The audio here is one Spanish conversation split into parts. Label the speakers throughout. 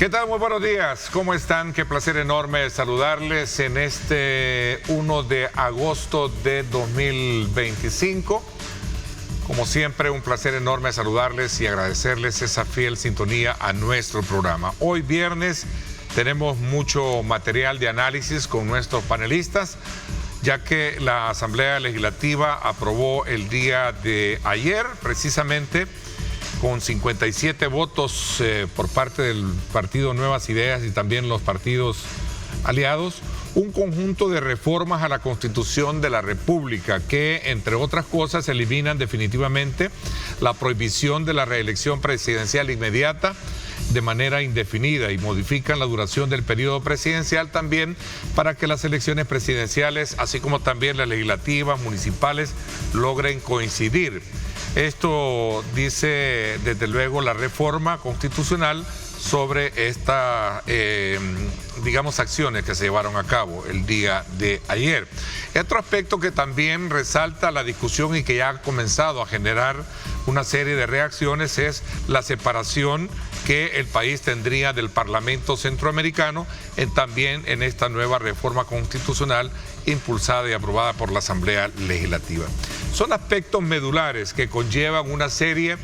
Speaker 1: ¿Qué tal? Muy buenos días. ¿Cómo están? Qué placer enorme saludarles en este 1 de agosto de 2025. Como siempre, un placer enorme saludarles y agradecerles esa fiel sintonía a nuestro programa. Hoy viernes tenemos mucho material de análisis con nuestros panelistas, ya que la Asamblea Legislativa aprobó el día de ayer, precisamente, con 57 votos por parte del partido Nuevas Ideas y también los partidos aliados, un conjunto de reformas a la Constitución de la República que, entre otras cosas, eliminan definitivamente la prohibición de la reelección presidencial inmediata de manera indefinida y modifican la duración del periodo presidencial también para que las elecciones presidenciales, así como también las legislativas, municipales, logren coincidir. Esto dice, desde luego, la reforma constitucional sobre estas, acciones que se llevaron a cabo el día de ayer. Otro aspecto que también resalta la discusión y que ya ha comenzado a generar una serie de reacciones es la separación que el país tendría del Parlamento Centroamericano también en esta nueva reforma constitucional impulsada y aprobada por la Asamblea Legislativa. Son aspectos medulares que conllevan una serie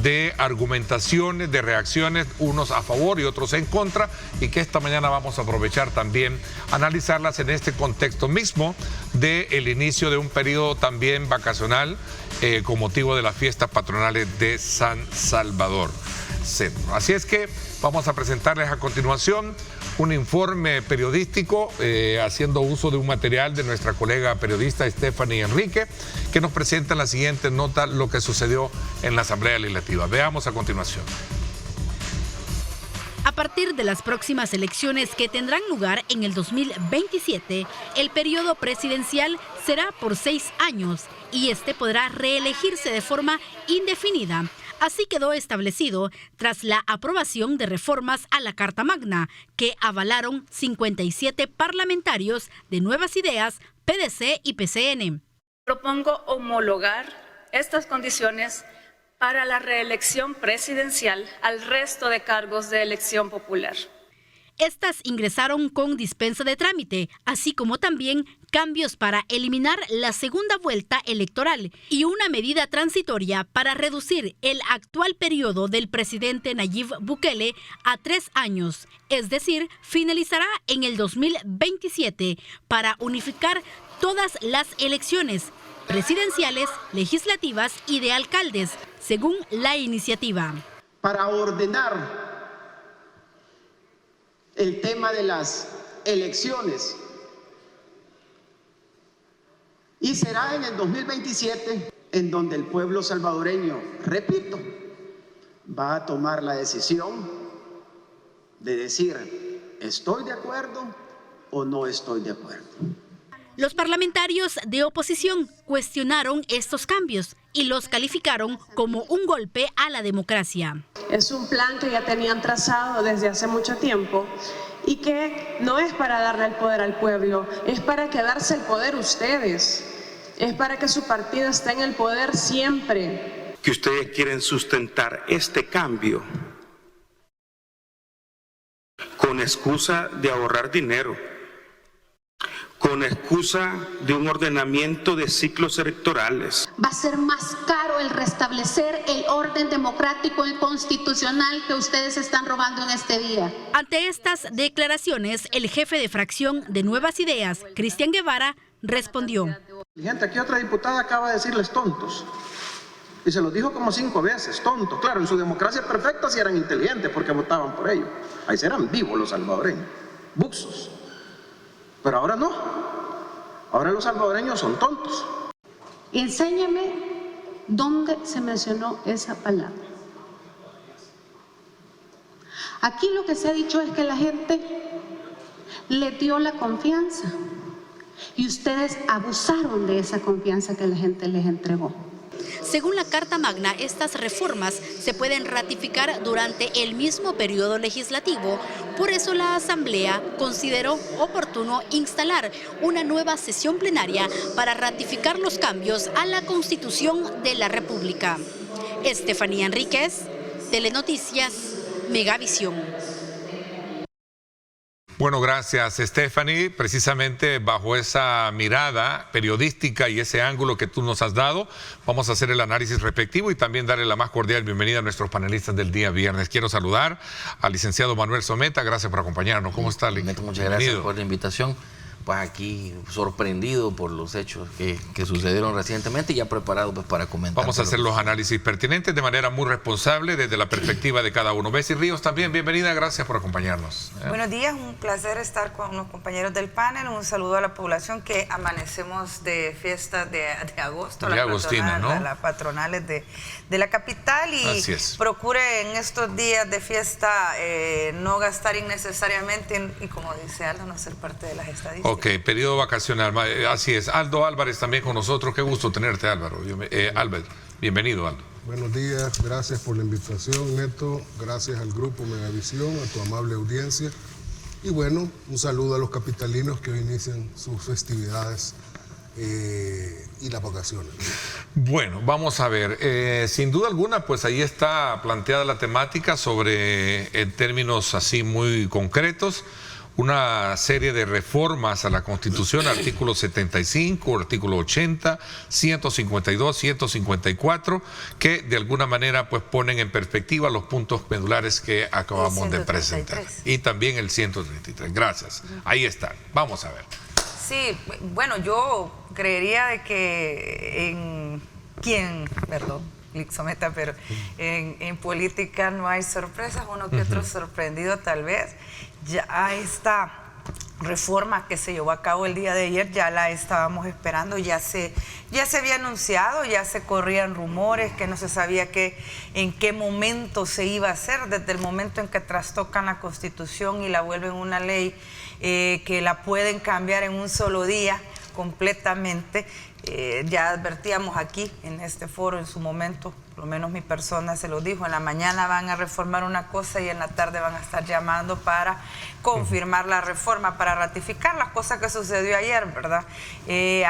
Speaker 1: de argumentaciones, de reacciones, unos a favor y otros en contra, y que esta mañana vamos a aprovechar también analizarlas en este contexto mismo del inicio de un periodo también vacacional con motivo de las fiestas patronales de San Salvador Centro. Así es que vamos a presentarles a continuación un informe periodístico haciendo uso de un material de nuestra colega periodista Stephanie Enrique, que nos presenta en la siguiente nota lo que sucedió en la Asamblea Legislativa. Veamos a continuación.
Speaker 2: A partir de las próximas elecciones que tendrán lugar en el 2027, el periodo presidencial será por 6 años y este podrá reelegirse de forma indefinida. Así quedó establecido tras la aprobación de reformas a la Carta Magna que avalaron 57 parlamentarios de Nuevas Ideas, PDC y PCN.
Speaker 3: Propongo homologar estas condiciones para la reelección presidencial al resto de cargos de elección popular.
Speaker 2: Estas ingresaron con dispensa de trámite, así como también cambios para eliminar la segunda vuelta electoral y una medida transitoria para reducir el actual periodo del presidente Nayib Bukele a 3 años, es decir, finalizará en el 2027 para unificar todas las elecciones presidenciales, legislativas y de alcaldes, según la iniciativa.
Speaker 4: Para ordenar el tema de las elecciones, y será en el 2027 en donde el pueblo salvadoreño, repito, va a tomar la decisión de decir estoy de acuerdo o no estoy de acuerdo.
Speaker 2: Los parlamentarios de oposición cuestionaron estos cambios y los calificaron como un golpe a la democracia.
Speaker 5: Es un plan que ya tenían trazado desde hace mucho tiempo y que no es para darle el poder al pueblo, es para quedarse el poder ustedes, es para que su partido esté en el poder siempre.
Speaker 6: Que ustedes quieren sustentar este cambio con excusa de ahorrar dinero, con excusa de un ordenamiento de ciclos electorales.
Speaker 7: Va a ser más caro el restablecer el orden democrático y constitucional que ustedes están robando en este día.
Speaker 2: Ante estas declaraciones, el jefe de fracción de Nuevas Ideas, Cristian Guevara, respondió.
Speaker 4: Gente, aquí otra diputada acaba de decirles tontos. Y se los dijo como 5 veces, tontos. Claro, en su democracia perfecta sí eran inteligentes porque votaban por ellos. Ahí sí eran vivos los salvadoreños, buxos. Pero ahora no. Ahora los salvadoreños son tontos.
Speaker 7: Enséñeme dónde se mencionó esa palabra. Aquí lo que se ha dicho es que la gente le dio la confianza y ustedes abusaron de esa confianza que la gente les entregó.
Speaker 2: Según la Carta Magna, estas reformas se pueden ratificar durante el mismo periodo legislativo. Por eso la Asamblea consideró oportuno instalar una nueva sesión plenaria para ratificar los cambios a la Constitución de la República. Estefanía Enríquez, Telenoticias, Megavisión.
Speaker 1: Bueno, gracias, Stephanie. Precisamente bajo esa mirada periodística y ese ángulo que tú nos has dado, vamos a hacer el análisis respectivo y también darle la más cordial bienvenida a nuestros panelistas del día viernes. Quiero saludar al licenciado Manuel Someta. Gracias por acompañarnos. ¿Cómo está,
Speaker 8: Muchas gracias por la invitación. Pues aquí sorprendido por los hechos que sucedieron recientemente y ya preparado pues para comentar.
Speaker 1: Vamos a hacer los análisis pertinentes de manera muy responsable desde la perspectiva de cada uno. Bessie Ríos también, bienvenida, gracias por acompañarnos.
Speaker 9: Buenos días, un placer estar con los compañeros del panel. Un saludo a la población que amanecemos de fiesta de agosto,
Speaker 1: de Agostina, ¿no?
Speaker 9: Las patronales de la capital, y procure en estos días de fiesta no gastar innecesariamente y, como dice Aldo, no ser parte de las estadísticas.
Speaker 1: Ok, periodo vacacional, así es. Aldo Álvarez también con nosotros, qué gusto tenerte, Álvaro. Albert, bienvenido, Aldo.
Speaker 10: Buenos días, gracias por la invitación, Neto, gracias al Grupo Megavisión, a tu amable audiencia. Y bueno, un saludo a los capitalinos que hoy inician sus festividades y las vacaciones.
Speaker 1: Bueno, vamos a ver, sin duda alguna, pues ahí está planteada la temática sobre, en términos así muy concretos, una serie de reformas a la Constitución, artículo 75, artículo 80, 152, 154, que de alguna manera pues ponen en perspectiva los puntos medulares que acabamos de presentar. Y también el 133. Gracias. Ahí está. Vamos a ver.
Speaker 9: Sí, bueno, yo creería de que Someta, pero en política no hay sorpresas, uno que otro sorprendido tal vez. Ya esta reforma que se llevó a cabo el día de ayer, ya la estábamos esperando, ya se había anunciado, ya se corrían rumores, que no se sabía en qué momento se iba a hacer, desde el momento en que trastocan la Constitución y la vuelven una ley que la pueden cambiar en un solo día completamente. Ya advertíamos aquí en este foro en su momento, por lo menos mi persona se lo dijo, en la mañana van a reformar una cosa y en la tarde van a estar llamando para confirmar la reforma, para ratificar las cosas que sucedió ayer, ¿verdad?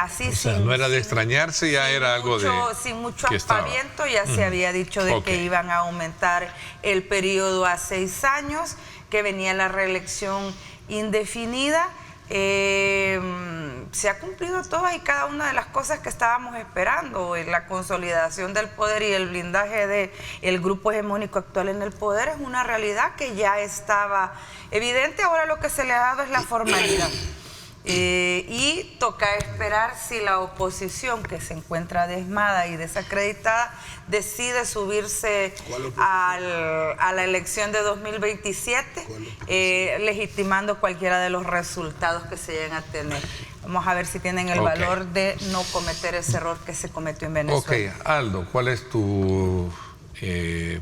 Speaker 9: Así,
Speaker 1: o sea, no era de extrañarse, ya era algo
Speaker 9: sin mucho aspaviento, ya se había dicho de que iban a aumentar el periodo a 6 años, que venía la reelección indefinida. Se ha cumplido todas y cada una de las cosas que estábamos esperando. La consolidación del poder y el blindaje del grupo hegemónico actual en el poder es una realidad que ya estaba evidente. Ahora lo que se le ha dado es la formalidad. Y toca esperar si la oposición, que se encuentra diezmada y desacreditada, decide subirse a la elección de 2027, legitimando cualquiera de los resultados que se lleguen a tener. Vamos a ver si tienen el valor de no cometer ese error que se cometió en Venezuela.
Speaker 1: Ok, Aldo, ¿cuál es tu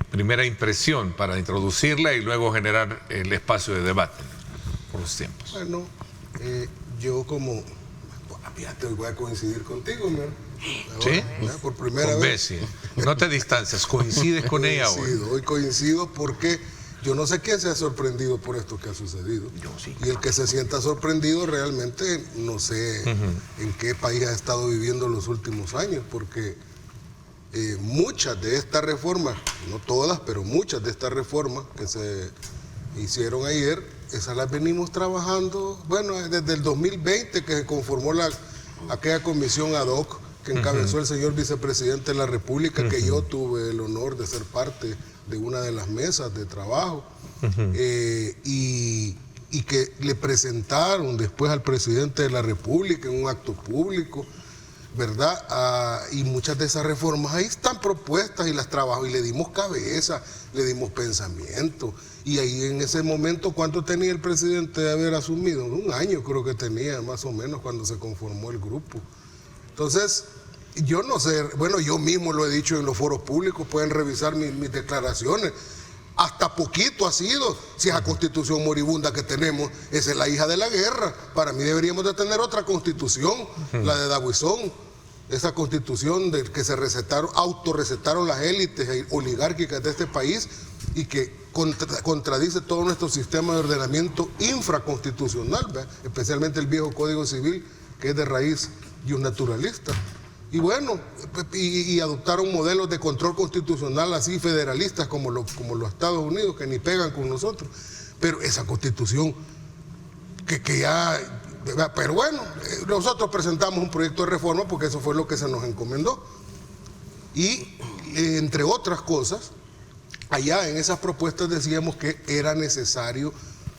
Speaker 1: primera impresión para introducirla y luego generar el espacio de debate por los tiempos?
Speaker 10: Bueno, yo como, fíjate, hoy voy a coincidir contigo, ¿no?
Speaker 1: ¿Sí?
Speaker 10: Por primera vez.
Speaker 1: No te distancias, coincides con ella hoy.
Speaker 10: Hoy coincido porque yo no sé quién se ha sorprendido por esto que ha sucedido.
Speaker 8: Yo sí.
Speaker 10: Y el que se sienta sorprendido realmente no sé en qué país ha estado viviendo los últimos años, porque muchas de estas reformas, no todas, pero muchas de estas reformas que se hicieron ayer, esas las venimos trabajando, bueno, desde el 2020 que se conformó aquella comisión ad hoc que encabezó el señor vicepresidente de la República, que yo tuve el honor de ser parte de una de las mesas de trabajo, y que le presentaron después al presidente de la República en un acto público, ¿verdad? Y muchas de esas reformas ahí están propuestas y las trabajó y le dimos cabeza, le dimos pensamiento. Y ahí en ese momento, ¿cuánto tenía el presidente de haber asumido? 1 año creo que tenía, más o menos, cuando se conformó el grupo. Entonces, yo no sé, bueno, yo mismo lo he dicho en los foros públicos, pueden revisar mis declaraciones. Hasta poquito ha sido, si esa constitución moribunda que tenemos, esa es la hija de la guerra. Para mí deberíamos de tener otra constitución, la de Dabuizón. Esa constitución de que se autorrecetaron las élites oligárquicas de este país y que contradice todo nuestro sistema de ordenamiento infraconstitucional, ¿verdad? Especialmente el viejo Código Civil, que es de raíz naturalista. Y bueno, y adoptaron modelos de control constitucional así federalistas como los Estados Unidos, que ni pegan con nosotros. Pero esa constitución que ya... Pero bueno, nosotros presentamos un proyecto de reforma porque eso fue lo que se nos encomendó. Y entre otras cosas, allá en esas propuestas decíamos que era necesario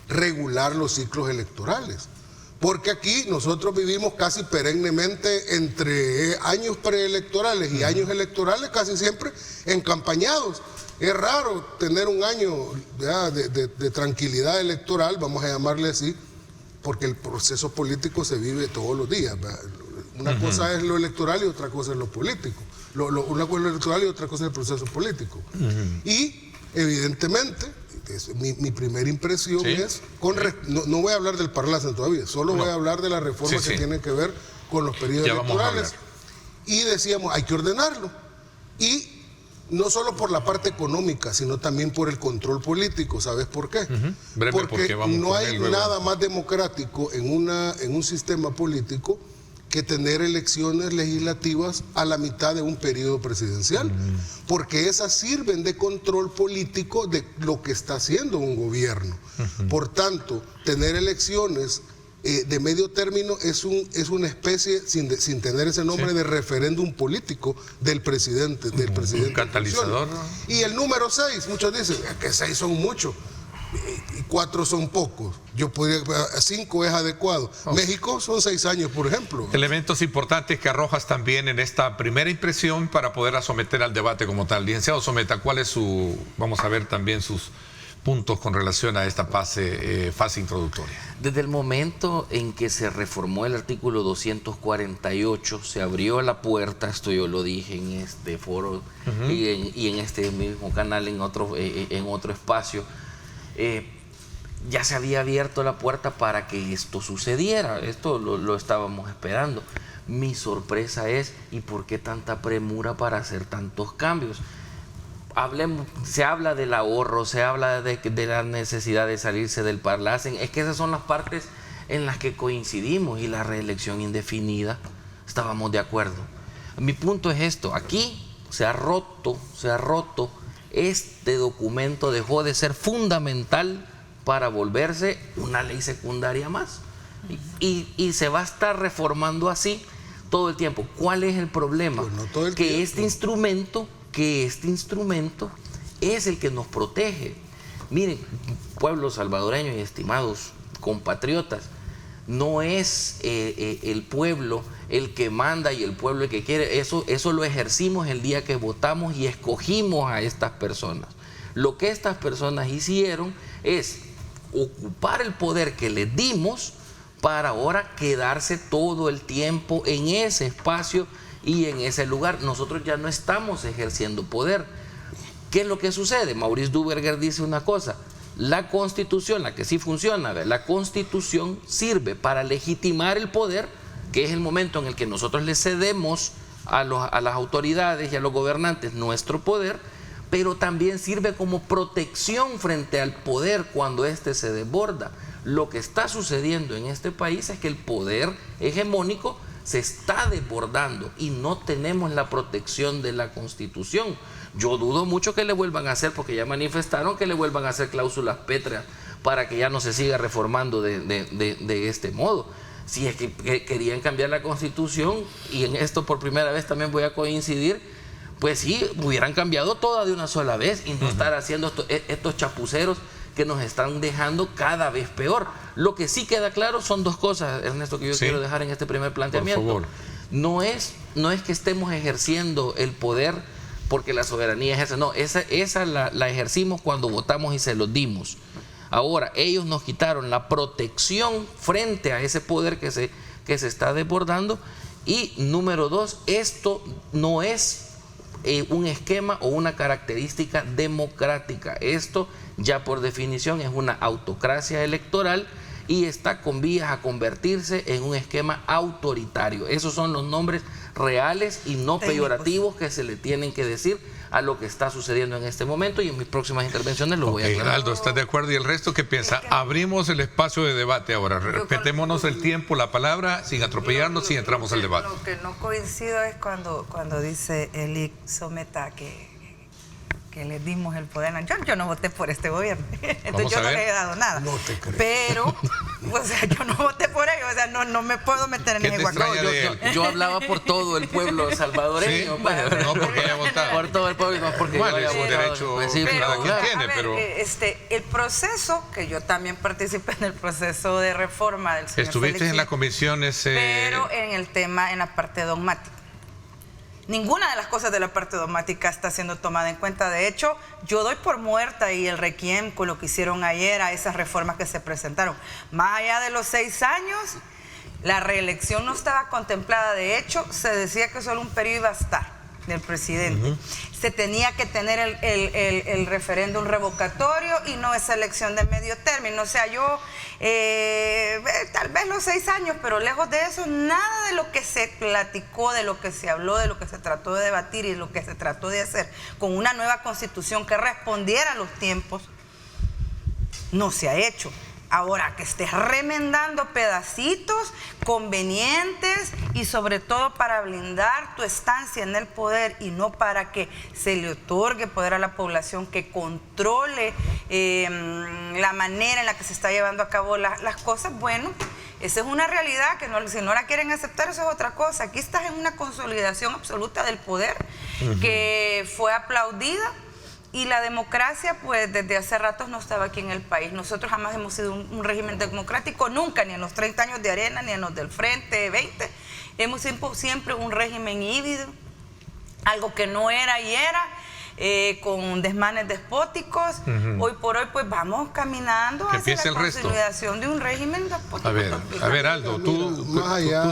Speaker 10: regular los ciclos electorales. Porque aquí nosotros vivimos casi perennemente entre años preelectorales y años electorales, casi siempre encampañados. Es raro tener un año de tranquilidad electoral, vamos a llamarle así, porque el proceso político se vive todos los días. Una cosa es lo electoral y otra cosa es lo político. Una cosa es lo electoral y otra cosa es el proceso político. Y evidentemente, mi primera impresión es, no voy a hablar del Parlacen todavía, solo voy a hablar de la reforma que tiene que ver con los periodos electorales. Y decíamos, hay que ordenarlo. Y no solo por la parte económica, sino también por el control político. ¿Sabes por qué? Porque no hay nada más democrático en un sistema político que tener elecciones legislativas a la mitad de un periodo presidencial, porque esas sirven de control político de lo que está haciendo un gobierno. Por tanto, tener elecciones de medio término es una especie, sin tener ese nombre, de referéndum político del presidente. Un
Speaker 1: catalizador, ¿no?
Speaker 10: Y el número 6, muchos dicen que 6 son muchos y 4 son pocos. 5 es adecuado. México son 6 años, por ejemplo.
Speaker 1: Elementos importantes que arrojas también en esta primera impresión para poderla someter al debate como tal. Licenciado Someta, ¿cuál es vamos a ver también sus puntos con relación a esta fase introductoria?
Speaker 8: Desde el momento en que se reformó el artículo 248, se abrió la puerta, esto yo lo dije en este foro y en este mismo canal, en otro espacio, ya se había abierto la puerta para que esto sucediera. Esto lo estábamos esperando. Mi sorpresa es, ¿y por qué tanta premura para hacer tantos cambios? Se habla del ahorro, se habla de la necesidad de salirse del Parlacen. Es que esas son las partes en las que coincidimos, y la reelección indefinida estábamos de acuerdo. Mi punto es esto: aquí se ha roto, este documento dejó de ser fundamental para volverse una ley secundaria más. Y se va a estar reformando así todo el tiempo. ¿Cuál es el problema?
Speaker 10: Pues no todo el
Speaker 8: que
Speaker 10: tiempo.
Speaker 8: Este instrumento es el que nos protege. Miren, pueblo salvadoreño y estimados compatriotas, no es el pueblo el que manda y el pueblo el que quiere. Eso lo ejercimos el día que votamos y escogimos a estas personas. Lo que estas personas hicieron es ocupar el poder que les dimos para ahora quedarse todo el tiempo en ese espacio y en ese lugar. Nosotros ya no estamos ejerciendo poder. ¿Qué es lo que sucede? Maurice Duverger dice una cosa: la Constitución, la que sí funciona, la Constitución sirve para legitimar el poder, que es el momento en el que nosotros le cedemos a las autoridades y a los gobernantes nuestro poder, pero también sirve como protección frente al poder cuando éste se desborda. Lo que está sucediendo en este país es que el poder hegemónico se está desbordando y no tenemos la protección de la Constitución. Yo dudo mucho que le vuelvan a hacer, porque ya manifestaron que le vuelvan a hacer cláusulas pétreas para que ya no se siga reformando de este modo. Si es que querían cambiar la Constitución, y en esto por primera vez también voy a coincidir, pues sí, hubieran cambiado toda de una sola vez y no estar haciendo estos chapuceros que nos están dejando cada vez peor. Lo que sí queda claro son dos cosas, Ernesto, que yo quiero dejar en este primer planteamiento. Por favor. No es que estemos ejerciendo el poder porque la soberanía es esa. No, esa la ejercimos cuando votamos y se los dimos. Ahora, ellos nos quitaron la protección frente a ese poder que se está desbordando. Y número 2, esto no es un esquema o una característica democrática. Esto ya por definición es una autocracia electoral y está con vías a convertirse en un esquema autoritario. Esos son los nombres reales y no peyorativos que se le tienen que decir a lo que está sucediendo en este momento, y en mis próximas intervenciones lo voy a aclarar.
Speaker 1: Geraldo, ¿estás de acuerdo? ¿Y el resto qué piensa? Abrimos el espacio de debate ahora. Respetémonos el tiempo, la palabra, sin atropellarnos, y entramos al debate.
Speaker 9: Lo que no coincido es cuando dice Elik Someta que que les dimos el poder. Yo no voté por este gobierno, entonces yo no le he dado nada.
Speaker 10: No te creo.
Speaker 9: Pero, o sea, yo no voté por ellos, o sea, no me puedo meter en ese guacal.
Speaker 8: Yo hablaba por todo el pueblo salvadoreño.
Speaker 1: ¿Sí? No porque haya votado.
Speaker 8: Por todo el pueblo, no porque
Speaker 1: bueno,
Speaker 8: yo haya
Speaker 1: es un
Speaker 8: votado.
Speaker 1: derecho cada quien tiene, pero...
Speaker 9: el proceso, que yo también participé en el proceso de reforma del señor
Speaker 1: Estuviste
Speaker 9: Félix,
Speaker 1: en la comisión
Speaker 9: pero en el tema, en la parte dogmática. Ninguna de las cosas de la parte dogmática está siendo tomada en cuenta. De hecho, yo doy por muerta y el requiem con lo que hicieron ayer a esas reformas que se presentaron. Más allá de los 6 años, la reelección no estaba contemplada. De hecho, se decía que solo un periodo iba a estar del presidente. Se tenía que tener el referéndum revocatorio y no esa elección de medio término. O sea, yo tal vez los 6 años, pero lejos de eso, nada de lo que se platicó, de lo que se habló, de lo que se trató de debatir y de lo que se trató de hacer con una nueva constitución que respondiera a los tiempos, no se ha hecho. Ahora, que estés remendando pedacitos convenientes y sobre todo para blindar tu estancia en el poder y no para que se le otorgue poder a la población que controle la manera en la que se está llevando a cabo las cosas, bueno, esa es una realidad que si no la quieren aceptar, eso es otra cosa. Aquí estás en una consolidación absoluta del poder que fue aplaudida. Y la democracia, pues, desde hace ratos no estaba aquí en el país. Nosotros jamás hemos sido un régimen democrático, nunca, ni en los 30 años de Arena, ni en los del Frente 20. Hemos sido siempre un régimen híbrido, algo que no era y era, con desmanes despóticos. Hoy por hoy, pues, vamos caminando hacia la consolidación de un régimen despótico.
Speaker 1: A ver, Aldo, ¿tú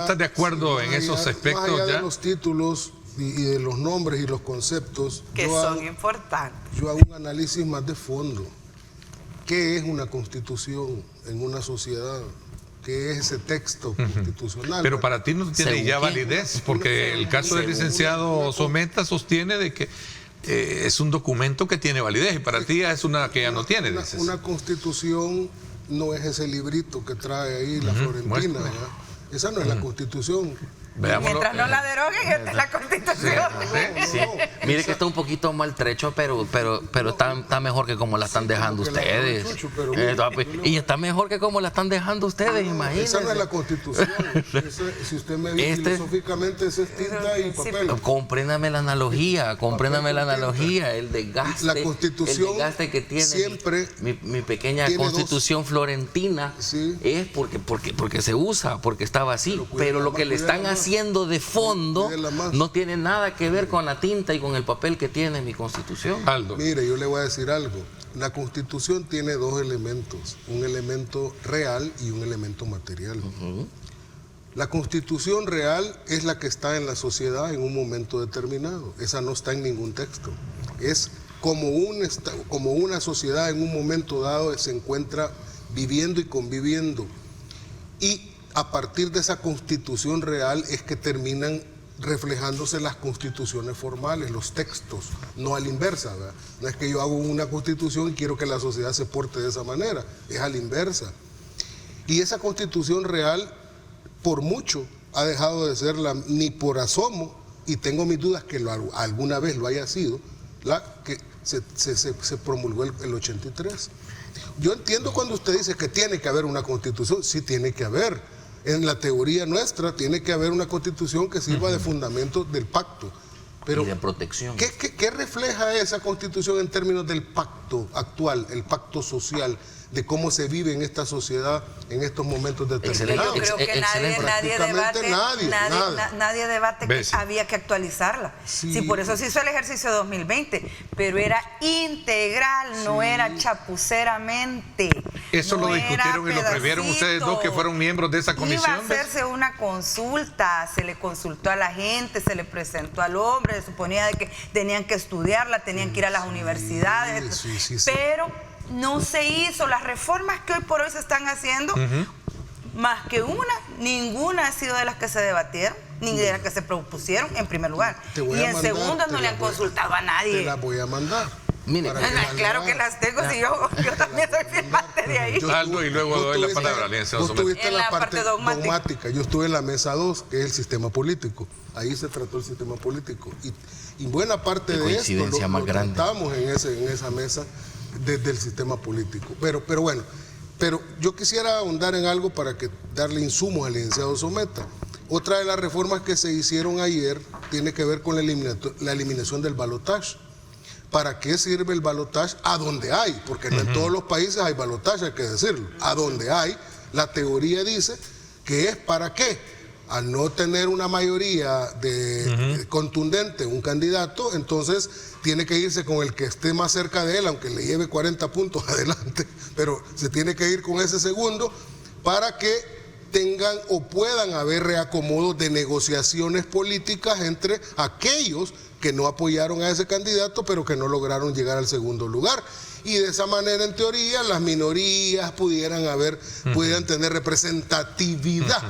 Speaker 1: estás de acuerdo en esos aspectos?
Speaker 10: Más allá
Speaker 1: ya
Speaker 10: de los títulos y de los nombres y los conceptos
Speaker 9: que son importantes.
Speaker 10: Yo hago un análisis más de fondo. ¿Qué es una constitución en una sociedad? ¿Qué es ese texto constitucional?
Speaker 1: Pero para ti no tiene ya validez, porque el caso del licenciado Someta sostiene de que es un documento que tiene validez y para ti es una que ya no tiene.
Speaker 10: Una constitución no es ese librito que trae ahí la Florentina. Esa no es la constitución.
Speaker 1: Veámoslo.
Speaker 9: Mientras no la deroguen, esta es la Constitución.
Speaker 8: Sí. Mire que está un poquito maltrecho, pero está mejor que como la están dejando ustedes. Y está mejor que como la están dejando ustedes, imagínense.
Speaker 10: Esa no es la Constitución. Si usted me dice filosóficamente, esa es tinta y papel.
Speaker 8: Compréndame la analogía, el desgaste.
Speaker 10: La Constitución,
Speaker 8: el desgaste que tiene
Speaker 10: siempre
Speaker 8: mi pequeña Constitución florentina es porque se usa, porque estaba así. Pero lo que le están haciendo de fondo no tiene nada que ver con la tinta y con el papel que tiene mi Constitución.
Speaker 1: Aldo.
Speaker 10: Mire, yo le voy a decir algo. La Constitución tiene 2 elementos, un elemento real y un elemento material. La Constitución real es la que está en la sociedad en un momento determinado. Esa no está en ningún texto. Es como una sociedad en un momento dado se encuentra viviendo y conviviendo. Y a partir de esa constitución real es que terminan reflejándose las constituciones formales, los textos, no a la inversa, ¿verdad? No es que yo hago una constitución y quiero que la sociedad se porte de esa manera, es a la inversa. Y esa constitución real, por mucho, ha dejado de ser ni por asomo, y tengo mis dudas que alguna vez lo haya sido, la que se promulgó el 83. Yo entiendo cuando usted dice que tiene que haber una constitución, sí tiene que haber. En la teoría nuestra tiene que haber una constitución que sirva de fundamento del pacto. Pero
Speaker 8: y de protección.
Speaker 10: ¿Qué refleja esa constitución en términos del pacto actual, el pacto social, de cómo se vive en esta sociedad en estos momentos determinados?
Speaker 9: Yo creo que nadie debate que había que actualizarla. Sí, por eso se hizo el ejercicio 2020, pero era integral, no era chapuceramente.
Speaker 1: Eso lo discutieron y lo previeron ustedes dos que fueron miembros de esa comisión.
Speaker 9: Iba a hacerse una consulta, se le consultó a la gente, se le presentó al hombre, se suponía de que tenían que estudiarla, tenían que ir a las universidades, pero no se hizo. Las reformas que hoy por hoy se están haciendo, más que ninguna ha sido de las que se debatieron, ni de las que se propusieron en primer lugar. Y en segundo no le han consultado a nadie.
Speaker 10: Te las voy a mandar.
Speaker 8: Mire,
Speaker 9: claro que las tengo, si yo también soy firmante de ahí. ahí.
Speaker 1: Aldo, y luego doy la palabra.
Speaker 10: Vos estuviste en la parte dogmática. Yo estuve en la mesa 2, que es el sistema político. Ahí se trató el sistema político. Y buena parte de esto lo tratamos en esa mesa desde el sistema político. Pero bueno, yo quisiera ahondar en algo para darle insumos al licenciado Someta. Otra de las reformas que se hicieron ayer tiene que ver con la eliminación del balotaje. ¿Para qué sirve el balotaje? A donde hay, porque no en todos los países hay balotaje, hay que decirlo. A donde hay, la teoría dice que es para qué. Al no tener una mayoría contundente un candidato, entonces tiene que irse con el que esté más cerca de él, aunque le lleve 40 puntos adelante, pero se tiene que ir con ese segundo para que tengan o puedan haber reacomodos de negociaciones políticas entre aquellos que no apoyaron a ese candidato, pero que no lograron llegar al segundo lugar. Y de esa manera, en teoría, las minorías pudieran tener representatividad.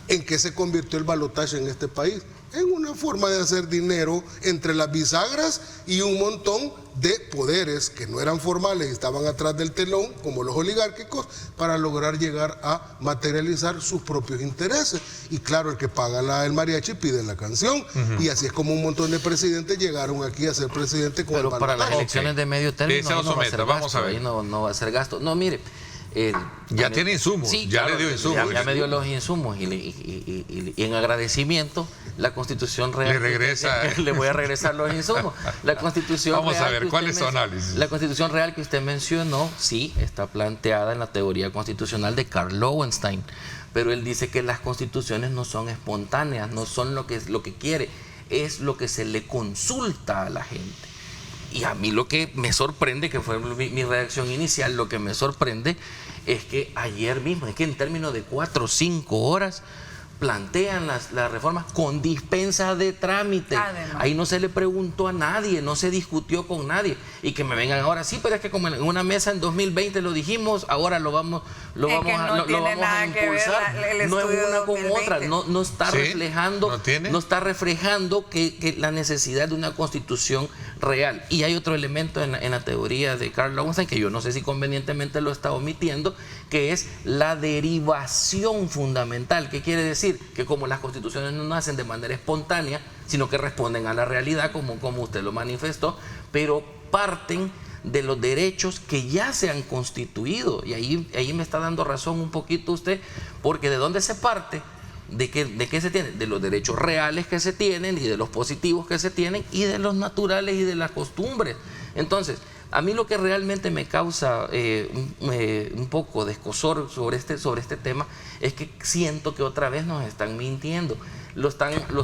Speaker 10: ¿En qué se convirtió el balotaje en este país? En una forma de hacer dinero entre las bisagras y un montón de poderes que no eran formales y estaban atrás del telón, como los oligárquicos, para lograr llegar a materializar sus propios intereses. Y claro, el que paga el mariachi pide la canción, y así es como un montón de presidentes llegaron aquí a ser presidente con el balotaje.
Speaker 8: Pero para las elecciones de medio término no va a ser gasto, ahí no va a ser gasto. No, mire...
Speaker 1: ya tiene insumos,
Speaker 8: sí,
Speaker 1: ya
Speaker 8: claro,
Speaker 1: le dio insumos.
Speaker 8: Ya me dio los insumos y en agradecimiento la Constitución Real... Le voy a regresar los insumos. La Constitución
Speaker 1: Vamos
Speaker 8: real
Speaker 1: a ver, ¿cuál es su análisis?
Speaker 8: La Constitución Real que usted mencionó, sí, está planteada en la teoría constitucional de Karl Lowenstein, pero él dice que las constituciones no son espontáneas, no son lo que quiere, es lo que se le consulta a la gente. Y a mí lo que me sorprende, que fue mi reacción inicial, lo que me sorprende es que ayer mismo, es que en términos de 4 o 5 horas, plantean las reformas con dispensa de trámite. Además. Ahí no se le preguntó a nadie, no se discutió con nadie. Y que me vengan ahora, sí, pero es que como en una mesa en 2020 lo dijimos, ahora lo vamos a impulsar. No es una con otra, no está reflejando, no está reflejando que la necesidad de una constitución real. Y hay otro elemento en la teoría de Karl Lowenstein, que yo no sé si convenientemente lo está omitiendo, que es la derivación fundamental. ¿Qué quiere decir? Que como las constituciones no nacen de manera espontánea, sino que responden a la realidad, como usted lo manifestó, pero parten de los derechos que ya se han constituido. Y ahí me está dando razón un poquito usted, porque ¿de dónde se parte? ¿De qué se tiene? De los derechos reales que se tienen y de los positivos que se tienen y de los naturales y de las costumbres. Entonces, a mí lo que realmente me causa un poco de escozor sobre este tema es que siento que otra vez nos están mintiendo.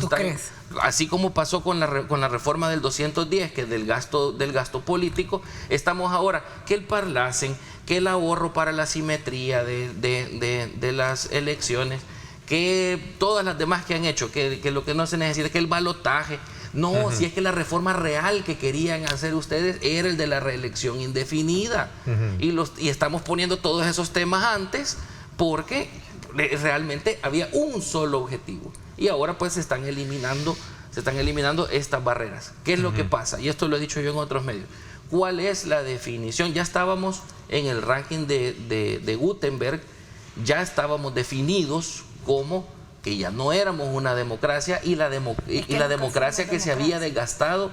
Speaker 8: ¿Crees? Así como pasó con la reforma del 210, que es del gasto político, estamos ahora que el parlacen, que el ahorro para la simetría de las elecciones, que todas las demás que han hecho, que lo que no se necesita, que el balotaje. No, si es que la reforma real que querían hacer ustedes era el de la reelección indefinida. Y estamos poniendo todos esos temas antes porque realmente había un solo objetivo. Y ahora pues se están eliminando estas barreras. ¿Qué es lo que pasa? Y esto lo he dicho yo en otros medios. ¿Cuál es la definición? Ya estábamos en el ranking de Gutenberg, ya estábamos definidos como que ya no éramos una democracia y la democracia que se había desgastado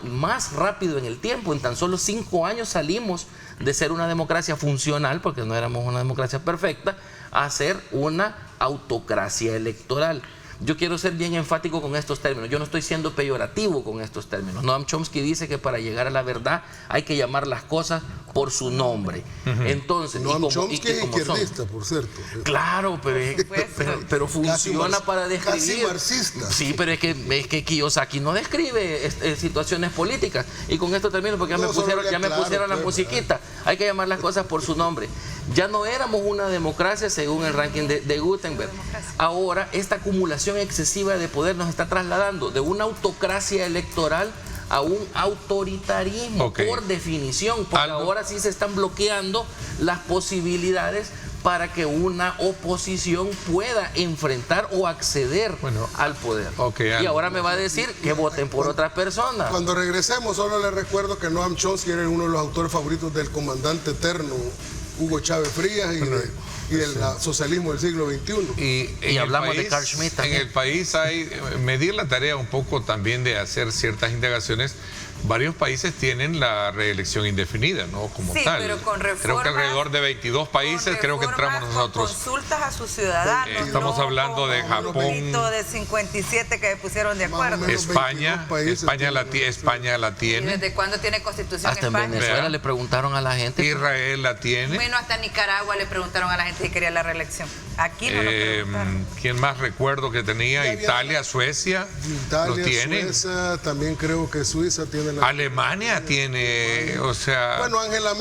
Speaker 8: más rápido en el tiempo. En tan solo 5 años salimos de ser una democracia funcional, porque no éramos una democracia perfecta, a ser una autocracia electoral. Yo quiero ser bien enfático con estos términos. Yo no estoy siendo peyorativo con estos términos. Noam Chomsky dice que para llegar a la verdad hay que llamar las cosas por su nombre. Entonces,
Speaker 10: Noam Chomsky es izquierdista, por cierto.
Speaker 8: Claro, pero funciona para describir.
Speaker 10: Casi marxista.
Speaker 8: Sí, pero es que Kiyosaki no describe situaciones políticas. Y con esto termino porque me pusieron la musiquita. Hay que llamar las cosas por su nombre. Ya no éramos una democracia según el ranking de Gutenberg. Ahora esta acumulación excesiva de poder nos está trasladando de una autocracia electoral a un autoritarismo, por definición, porque ahora sí se están bloqueando las posibilidades para que una oposición pueda enfrentar o acceder al poder. Y ahora me va a decir que voten por otras personas.
Speaker 10: Cuando regresemos, solo les recuerdo que Noam Chomsky era uno de los autores favoritos del comandante eterno Hugo Chávez Frías y del socialismo del siglo XXI.
Speaker 8: Y hablamos de Carl Schmitt también.
Speaker 1: En el país hay, medir la tarea un poco también de hacer ciertas indagaciones. Varios países tienen la reelección indefinida, ¿no? Como
Speaker 9: sí,
Speaker 1: tal.
Speaker 9: Pero con reformas,
Speaker 1: creo que alrededor de 22 países creo que entramos nosotros.
Speaker 9: Con consultas a sus ciudadanos.
Speaker 1: Estamos hablando de Japón.
Speaker 9: De 57 que pusieron de acuerdo.
Speaker 1: España la tiene.
Speaker 9: ¿Y desde cuándo tiene constitución
Speaker 8: hasta
Speaker 9: España?
Speaker 8: En Venezuela le preguntaron a la gente.
Speaker 1: Israel la tiene.
Speaker 9: Bueno, hasta Nicaragua le preguntaron a la gente si quería la reelección. Aquí no lo preguntaron.
Speaker 1: ¿Quién más recuerdo que tenía? Italia, Suecia.
Speaker 10: Italia,
Speaker 1: lo tienen.
Speaker 10: Suecia, también creo que Suiza tiene.
Speaker 1: Alemania tiene, o sea...
Speaker 10: Bueno, Angela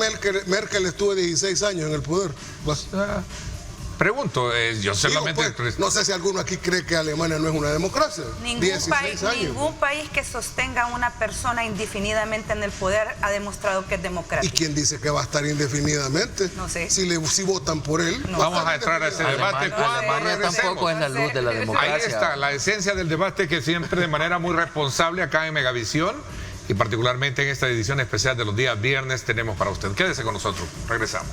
Speaker 10: Merkel estuvo 16 años en el poder.
Speaker 1: Pregunto, yo solamente...
Speaker 10: Pues, no sé si alguno aquí cree que Alemania no es una democracia.
Speaker 9: Ningún país que sostenga a una persona indefinidamente en el poder ha demostrado que es democrático.
Speaker 10: ¿Y quién dice que va a estar indefinidamente?
Speaker 9: No sé.
Speaker 10: Si votan por él.
Speaker 9: No.
Speaker 1: Vamos a entrar a ese debate.
Speaker 8: Alemania tampoco es la luz de la democracia.
Speaker 1: Ahí está, la esencia del debate que siempre de manera muy responsable acá en Megavisión y particularmente en esta edición especial de los días viernes tenemos para usted. Quédese con nosotros, regresamos.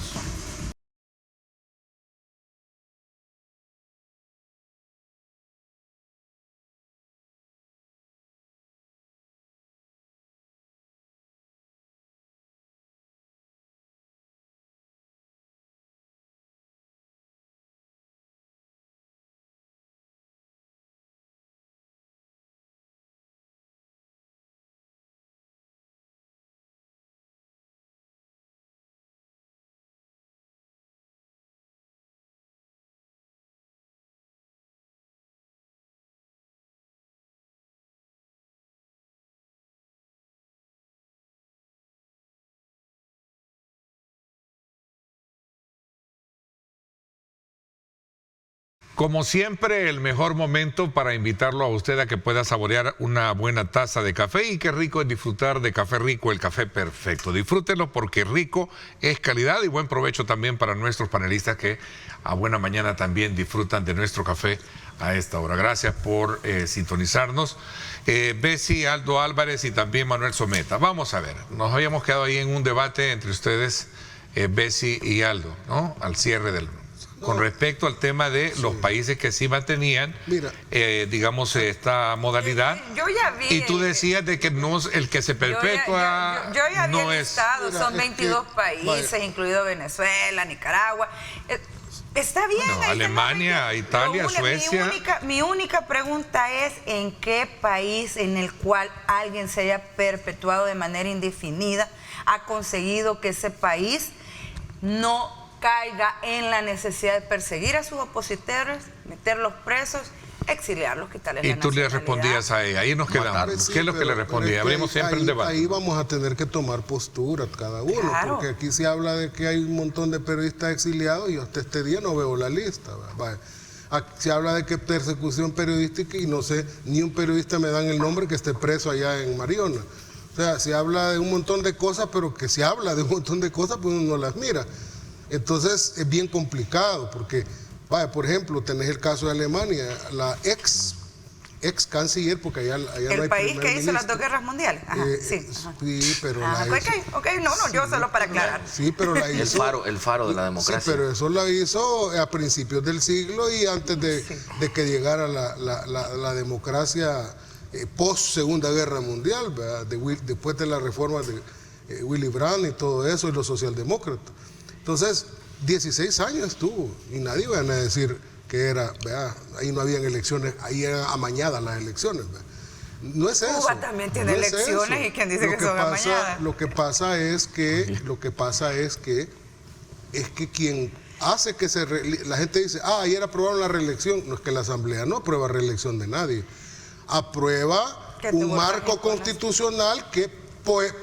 Speaker 1: Como siempre, el mejor momento para invitarlo a usted a que pueda saborear una buena taza de café, y qué rico es disfrutar de Café Rico, el café perfecto. Disfrútelo porque rico es calidad, y buen provecho también para nuestros panelistas que a buena mañana también disfrutan de nuestro café a esta hora. Gracias por sintonizarnos. Bessie, Aldo Álvarez y también Manuel Someta. Vamos a ver, nos habíamos quedado ahí en un debate entre ustedes, Bessie y Aldo, ¿no? Al cierre del... Con respecto al tema de los países que sí mantenían, digamos, esta modalidad.
Speaker 9: Yo ya vi.
Speaker 1: Y tú decías de que no, el que se perpetúa
Speaker 9: yo ya
Speaker 1: no
Speaker 9: había listado,
Speaker 1: es...
Speaker 9: son 22 países, incluido Venezuela, Nicaragua. Está bien.
Speaker 1: Bueno, Alemania, Italia, Suecia.
Speaker 9: Mi única pregunta es: ¿en qué país en el cual alguien se haya perpetuado de manera indefinida ha conseguido que ese país no caiga en la necesidad de perseguir a sus opositores, meterlos presos, exiliarlos, quitarles la nacionalidad?
Speaker 1: Y tú le respondías a ella, ahí nos quedamos.
Speaker 10: Sí,
Speaker 1: ¿qué es lo que le respondía? Abrimos siempre el debate.
Speaker 10: Ahí vamos a tener que tomar postura cada uno, porque aquí se habla de que hay un montón de periodistas exiliados y yo hasta este día no veo la lista. Se habla de que persecución periodística y no sé, ni un periodista me dan el nombre que esté preso allá en Mariona. O sea, se habla de un montón de cosas, pero que se habla de un montón de cosas, pues uno no las mira. Entonces es bien complicado porque, por ejemplo, tenés el caso de Alemania, la ex canciller, porque allá no hay
Speaker 9: el país que hizo
Speaker 10: ministro.
Speaker 9: las 2 guerras mundiales.
Speaker 10: Sí, pero
Speaker 9: yo solo para aclarar.
Speaker 10: Sí, pero la hizo,
Speaker 8: el faro de la democracia.
Speaker 10: Sí, pero eso la hizo a principios del siglo y antes de que llegara la democracia post Segunda Guerra Mundial, ¿verdad? Después de la reforma de Willy Brandt y todo eso, y los socialdemócratas. Entonces, 16 años estuvo y nadie iba a decir que era, ahí no habían elecciones, ahí eran amañadas las elecciones. No es eso.
Speaker 9: Cuba también tiene elecciones y quien dice que son amañadas.
Speaker 10: Lo que pasa es que quien hace que la gente dice, ayer aprobaron la reelección. No, es que la Asamblea no aprueba reelección de nadie. Aprueba un marco constitucional que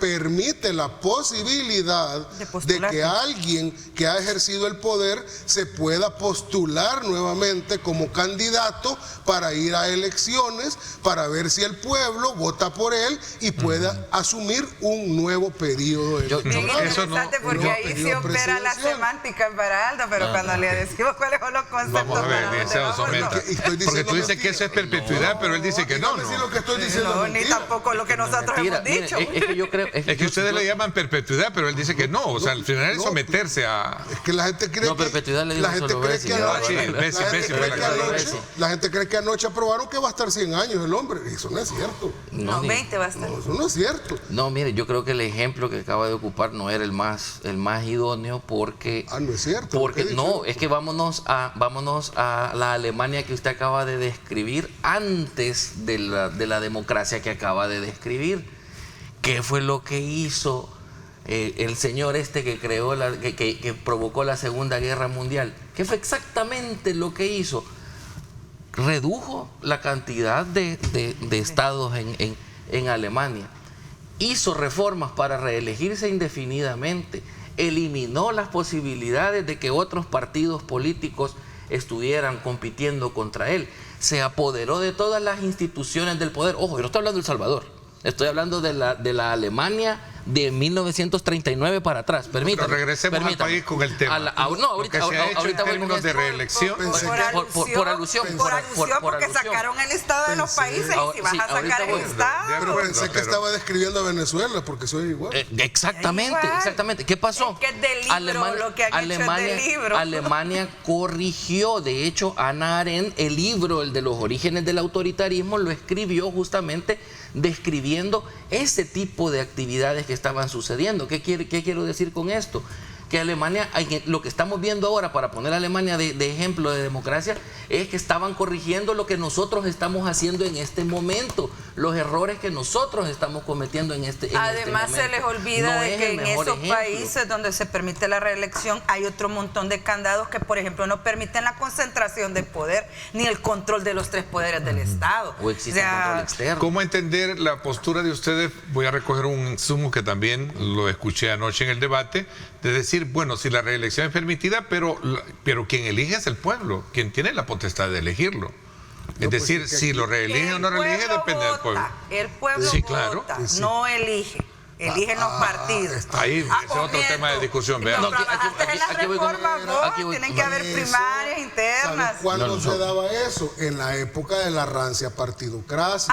Speaker 10: permite la posibilidad de que alguien que ha ejercido el poder se pueda postular nuevamente como candidato para ir a elecciones, para ver si el pueblo vota por él y pueda asumir un nuevo periodo electoral.
Speaker 9: Interesante, porque ahí se opera la semántica para Aldo, pero cuando le decimos cuáles son los conceptos.
Speaker 1: Vamos a ver, porque tú dices que eso es perpetuidad, pero él dice que no.
Speaker 10: Lo que estoy diciendo
Speaker 9: ni tampoco lo que nosotros hemos dicho.
Speaker 8: Es que yo creo...
Speaker 1: Es que ustedes le llaman perpetuidad, pero él dice que no. O sea, al final es someterse a...
Speaker 10: Es que la gente cree
Speaker 8: no, perpetuidad le digo solo Bessi.
Speaker 10: La gente cree que anoche aprobaron que va a estar 100 años el hombre. Eso no es cierto.
Speaker 9: No, 20 va a estar.
Speaker 10: No, eso no es cierto.
Speaker 8: No, mire, yo creo que el ejemplo que acaba de ocupar no era el más idóneo porque...
Speaker 10: no es cierto.
Speaker 8: Porque no, es que vámonos a la Alemania que usted acaba de describir antes de la democracia que acaba de describir. ¿Qué fue lo que hizo el señor que creó que provocó la Segunda Guerra Mundial? ¿Qué fue exactamente lo que hizo? Redujo la cantidad de estados en Alemania. Hizo reformas para reelegirse indefinidamente. Eliminó las posibilidades de que otros partidos políticos estuvieran compitiendo contra él. Se apoderó de todas las instituciones del poder. Ojo, yo no estoy hablando de El Salvador. Estoy hablando de la Alemania de 1939 para atrás. Permítame.
Speaker 1: Pero regresemos al país con el tema.
Speaker 8: Ahorita
Speaker 1: en términos de reelección.
Speaker 8: Por alusión.
Speaker 9: Porque sacaron el estado de los países y si vas a sacar el estado.
Speaker 10: Pero pensé que estaba describiendo a Venezuela porque soy igual.
Speaker 8: Exactamente. ¿Qué pasó?
Speaker 9: Es que es del libro, lo que han hecho es del libro.
Speaker 8: Alemania corrigió. De hecho, Hannah Arendt, el libro, el de los orígenes del autoritarismo, lo escribió justamente describiendo ese tipo de actividades que estaban sucediendo. ¿Qué quiero decir con esto? Que Alemania, lo que estamos viendo ahora, para poner a Alemania de ejemplo de democracia, es que estaban corrigiendo lo que nosotros estamos haciendo en este momento, los errores que nosotros estamos cometiendo en este momento.
Speaker 9: Además, se les olvida de que en esos países donde se permite la reelección hay otro montón de candados que, por ejemplo, no permiten la concentración de poder ni el control de los tres poderes del Estado.
Speaker 8: O existe control externo.
Speaker 1: ¿Cómo entender la postura de ustedes? Voy a recoger un sumo que también lo escuché anoche en el debate, de decir, bueno, si la reelección es permitida, pero quien elige es el pueblo, quien tiene la potestad de elegirlo. Es decir, si lo reelige o no reelige depende del pueblo.
Speaker 9: El pueblo vota,
Speaker 10: Sí.
Speaker 9: no elige. Eligen los partidos.
Speaker 1: Ahí es otro tema de discusión. Vean.
Speaker 9: Tienen que haber primarias internas.
Speaker 10: ¿Sabes cuándo se daba eso? En la época de la rancia partidocracia.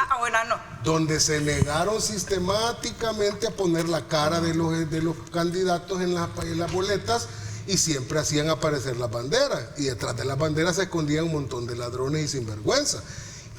Speaker 10: Donde se negaron sistemáticamente a poner la cara de los candidatos en las boletas y siempre hacían aparecer las banderas. Y detrás de las banderas se escondían un montón de ladrones y sinvergüenza.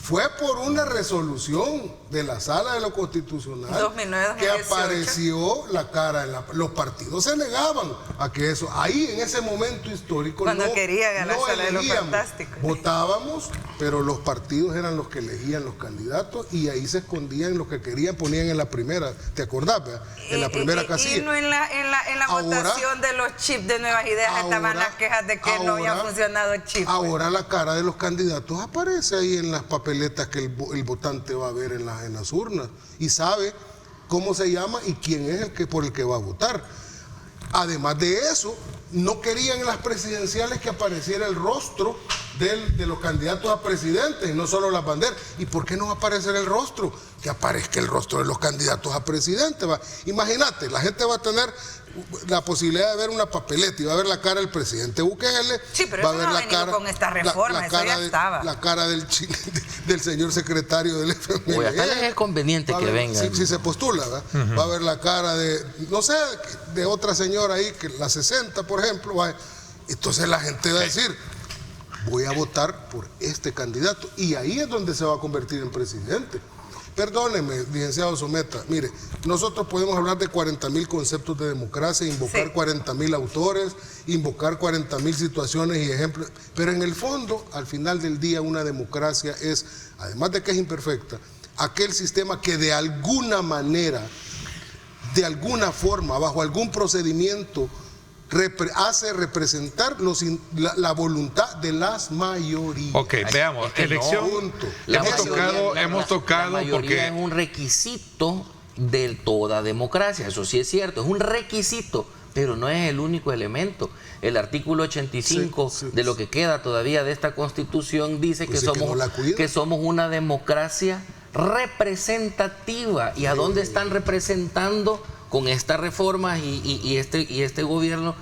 Speaker 10: Fue por una resolución de la Sala de lo Constitucional
Speaker 9: 2009,
Speaker 10: que apareció la cara. Los partidos se negaban a que eso, ahí en ese momento histórico,
Speaker 9: cuando quería ganar
Speaker 10: no
Speaker 9: Sala de lo
Speaker 10: elegíamos,
Speaker 9: Fantástico.
Speaker 10: Votábamos, pero los partidos eran los que elegían los candidatos y ahí se escondían lo que querían, ponían en la primera, ¿te acordás? En la primera casilla.
Speaker 9: Y no en la votación de los chips de Nuevas Ideas estaban las quejas de que no había funcionado el chip.
Speaker 10: Ahora la cara de los candidatos aparece ahí en las papeletas que el votante va a ver en las urnas y sabe cómo se llama y quién es por el que va a votar. Además de eso, no querían en las presidenciales que apareciera el rostro de los candidatos a presidentes, no solo las banderas. ¿Y por qué no va a aparecer el rostro? Que aparezca el rostro de los candidatos a presidentes. Imagínate, la gente va a tener la posibilidad de ver una papeleta y va a ver la cara del presidente Bukele.
Speaker 9: Sí, pero
Speaker 10: va
Speaker 9: eso
Speaker 10: a ver
Speaker 9: no ha
Speaker 10: la
Speaker 9: venido
Speaker 10: cara,
Speaker 9: con esta reforma, eso ya estaba.
Speaker 10: La cara del señor secretario del FMLN.
Speaker 8: Oye, hasta les es conveniente que venga.
Speaker 10: Si se postula, ¿verdad? Va a ver la cara de, no sé, de otra señora ahí, que la 60, por ejemplo. Entonces la gente va a decir, voy a votar por este candidato. Y ahí es donde se va a convertir en presidente. Perdóneme, licenciado Someta, mire, nosotros podemos hablar de 40.000 conceptos de democracia, invocar 40.000 autores, invocar 40.000 situaciones y ejemplos, pero en el fondo, al final del día, una democracia es, además de que es imperfecta, aquel sistema que de alguna manera, de alguna forma, bajo algún procedimiento, hace representar la voluntad de las mayorías.
Speaker 1: Ok, veamos, elección. Hemos tocado
Speaker 8: la mayoría
Speaker 1: porque
Speaker 8: es un requisito de toda democracia, eso sí es cierto, es un requisito, pero no es el único elemento. El artículo 85 de lo que queda todavía de esta Constitución dice que somos una democracia representativa. ¿Y a dónde están representando con estas reformas y este gobierno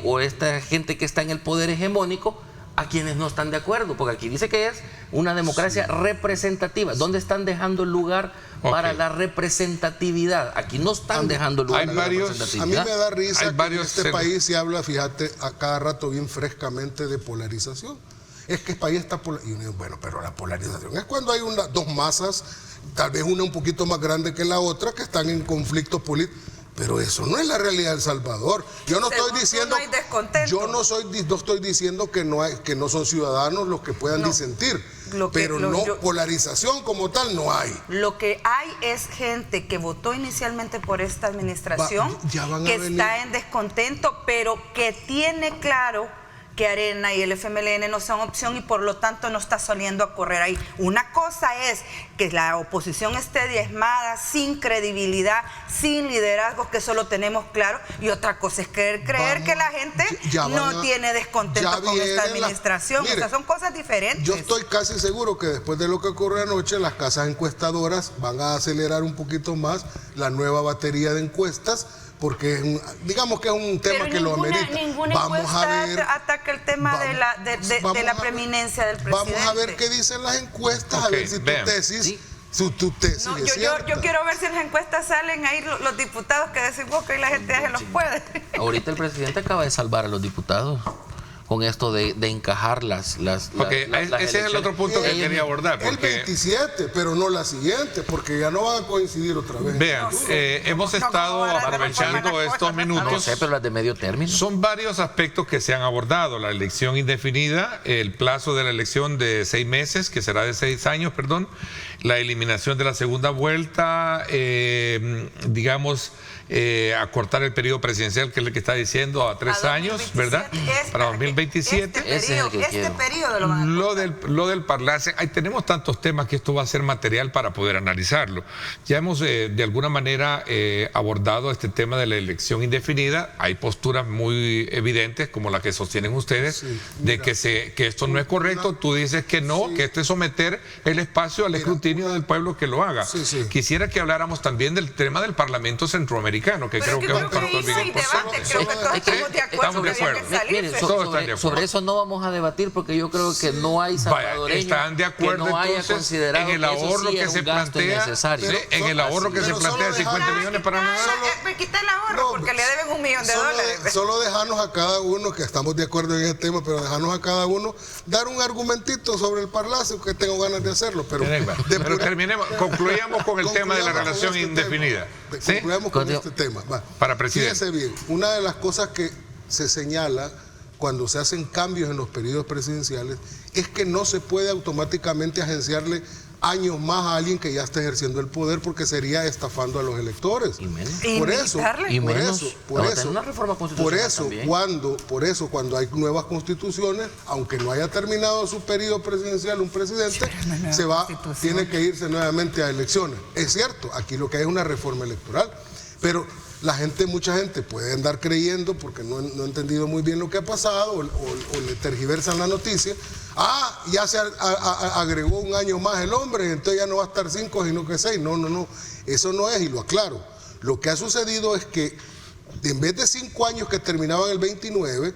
Speaker 8: o esta gente que está en el poder hegemónico? a quienes no están de acuerdo, porque aquí dice que es una democracia representativa. ¿Dónde están dejando el lugar para la representatividad? Aquí no están dejando el lugar para la representatividad.
Speaker 10: A mí me da risa que en este
Speaker 1: país
Speaker 10: país se habla, fíjate, a cada rato bien frescamente de polarización. Es que el país está polarizado. Bueno, pero la polarización es cuando hay dos masas, tal vez una un poquito más grande que la otra, que están en conflicto político. Pero eso no es la realidad de El Salvador. Yo no estoy diciendo, no estoy diciendo que no son ciudadanos los que puedan disentir, polarización como tal no hay.
Speaker 9: Lo que hay es gente que votó inicialmente por esta administración, que está en descontento, pero que tiene claro que Arena y el FMLN no son opción y por lo tanto no está saliendo a correr ahí. Una cosa es que la oposición esté diezmada, sin credibilidad, sin liderazgo, que eso lo tenemos claro, y otra cosa es creer que la gente no tiene descontento con esta administración.
Speaker 10: Mire,
Speaker 9: o sea, son cosas diferentes.
Speaker 10: Yo estoy casi seguro que después de lo que ocurrió anoche, las casas encuestadoras van a acelerar un poquito más la nueva batería de encuestas, porque digamos que es un tema que lo amerita.
Speaker 9: Vamos a ver, ataca el tema de la preeminencia del presidente.
Speaker 10: Vamos a ver qué dicen las encuestas, a ver si tu tesis es cierta.
Speaker 9: Yo quiero ver si en las encuestas salen ahí los diputados que decimos que la gente ya se los puede.
Speaker 8: Ahorita el presidente acaba de salvar a los diputados con esto de encajar las
Speaker 1: ese es el otro punto que quería abordar.
Speaker 10: El 27, pero no la siguiente, porque ya no van a coincidir otra vez.
Speaker 1: Vean, hemos estado aprovechando estos minutos.
Speaker 8: No sé, pero las de medio término.
Speaker 1: Son varios aspectos que se han abordado. La elección indefinida, el plazo de la elección de 6 meses, que será de 6 años, perdón. La eliminación de la segunda vuelta, acortar el periodo presidencial, que es lo que está diciendo, a 3 años, ¿verdad? Para 2027.
Speaker 9: Este periodo lo van a
Speaker 1: lo del parlace. Tenemos tantos temas que esto va a ser material para poder analizarlo. Ya hemos de alguna manera abordado este tema de la elección indefinida. Hay posturas muy evidentes, como la que sostienen ustedes, de que esto no es correcto. Tú dices que no, que esto es someter el espacio al escrutinio del pueblo que lo haga. Quisiera que habláramos también del tema del Parlamento Centroamericano, que creo que es un factor bien importante. Estamos de acuerdo.
Speaker 8: Sobre eso no vamos a debatir, porque yo creo que no hay salvadoreños
Speaker 1: están de acuerdo,
Speaker 8: que no haya
Speaker 1: entonces,
Speaker 8: considerado
Speaker 1: en el ahorro que se plantea, en el ahorro que se plantea 50 millones para nada.
Speaker 9: Me quita el ahorro porque le deben $1 millón.
Speaker 10: Solo dejarnos a cada uno, que estamos de acuerdo en ese tema, pero dejarnos a cada uno dar un argumentito sobre el parlace, que tengo ganas de hacerlo. Pero concluyamos con el tema de la relación indefinida. Concluyamos con este tema.
Speaker 1: Para presidente.
Speaker 10: Fíjese bien, una de las cosas que se señala cuando se hacen cambios en los periodos presidenciales es que no se puede automáticamente agenciarle años más a alguien que ya está ejerciendo el poder, porque sería estafando a los electores. Por eso, cuando hay nuevas constituciones, aunque no haya terminado su periodo presidencial, un presidente tiene que irse nuevamente a elecciones. Es cierto, aquí lo que hay es una reforma electoral, pero mucha gente puede andar creyendo, porque no ha entendido muy bien lo que ha pasado, o le tergiversan la noticia. Ya se agregó un año más el hombre, entonces ya no va a estar 5, sino que 6. No, eso no es, y lo aclaro. Lo que ha sucedido es que en vez de 5 años que terminaban el 29,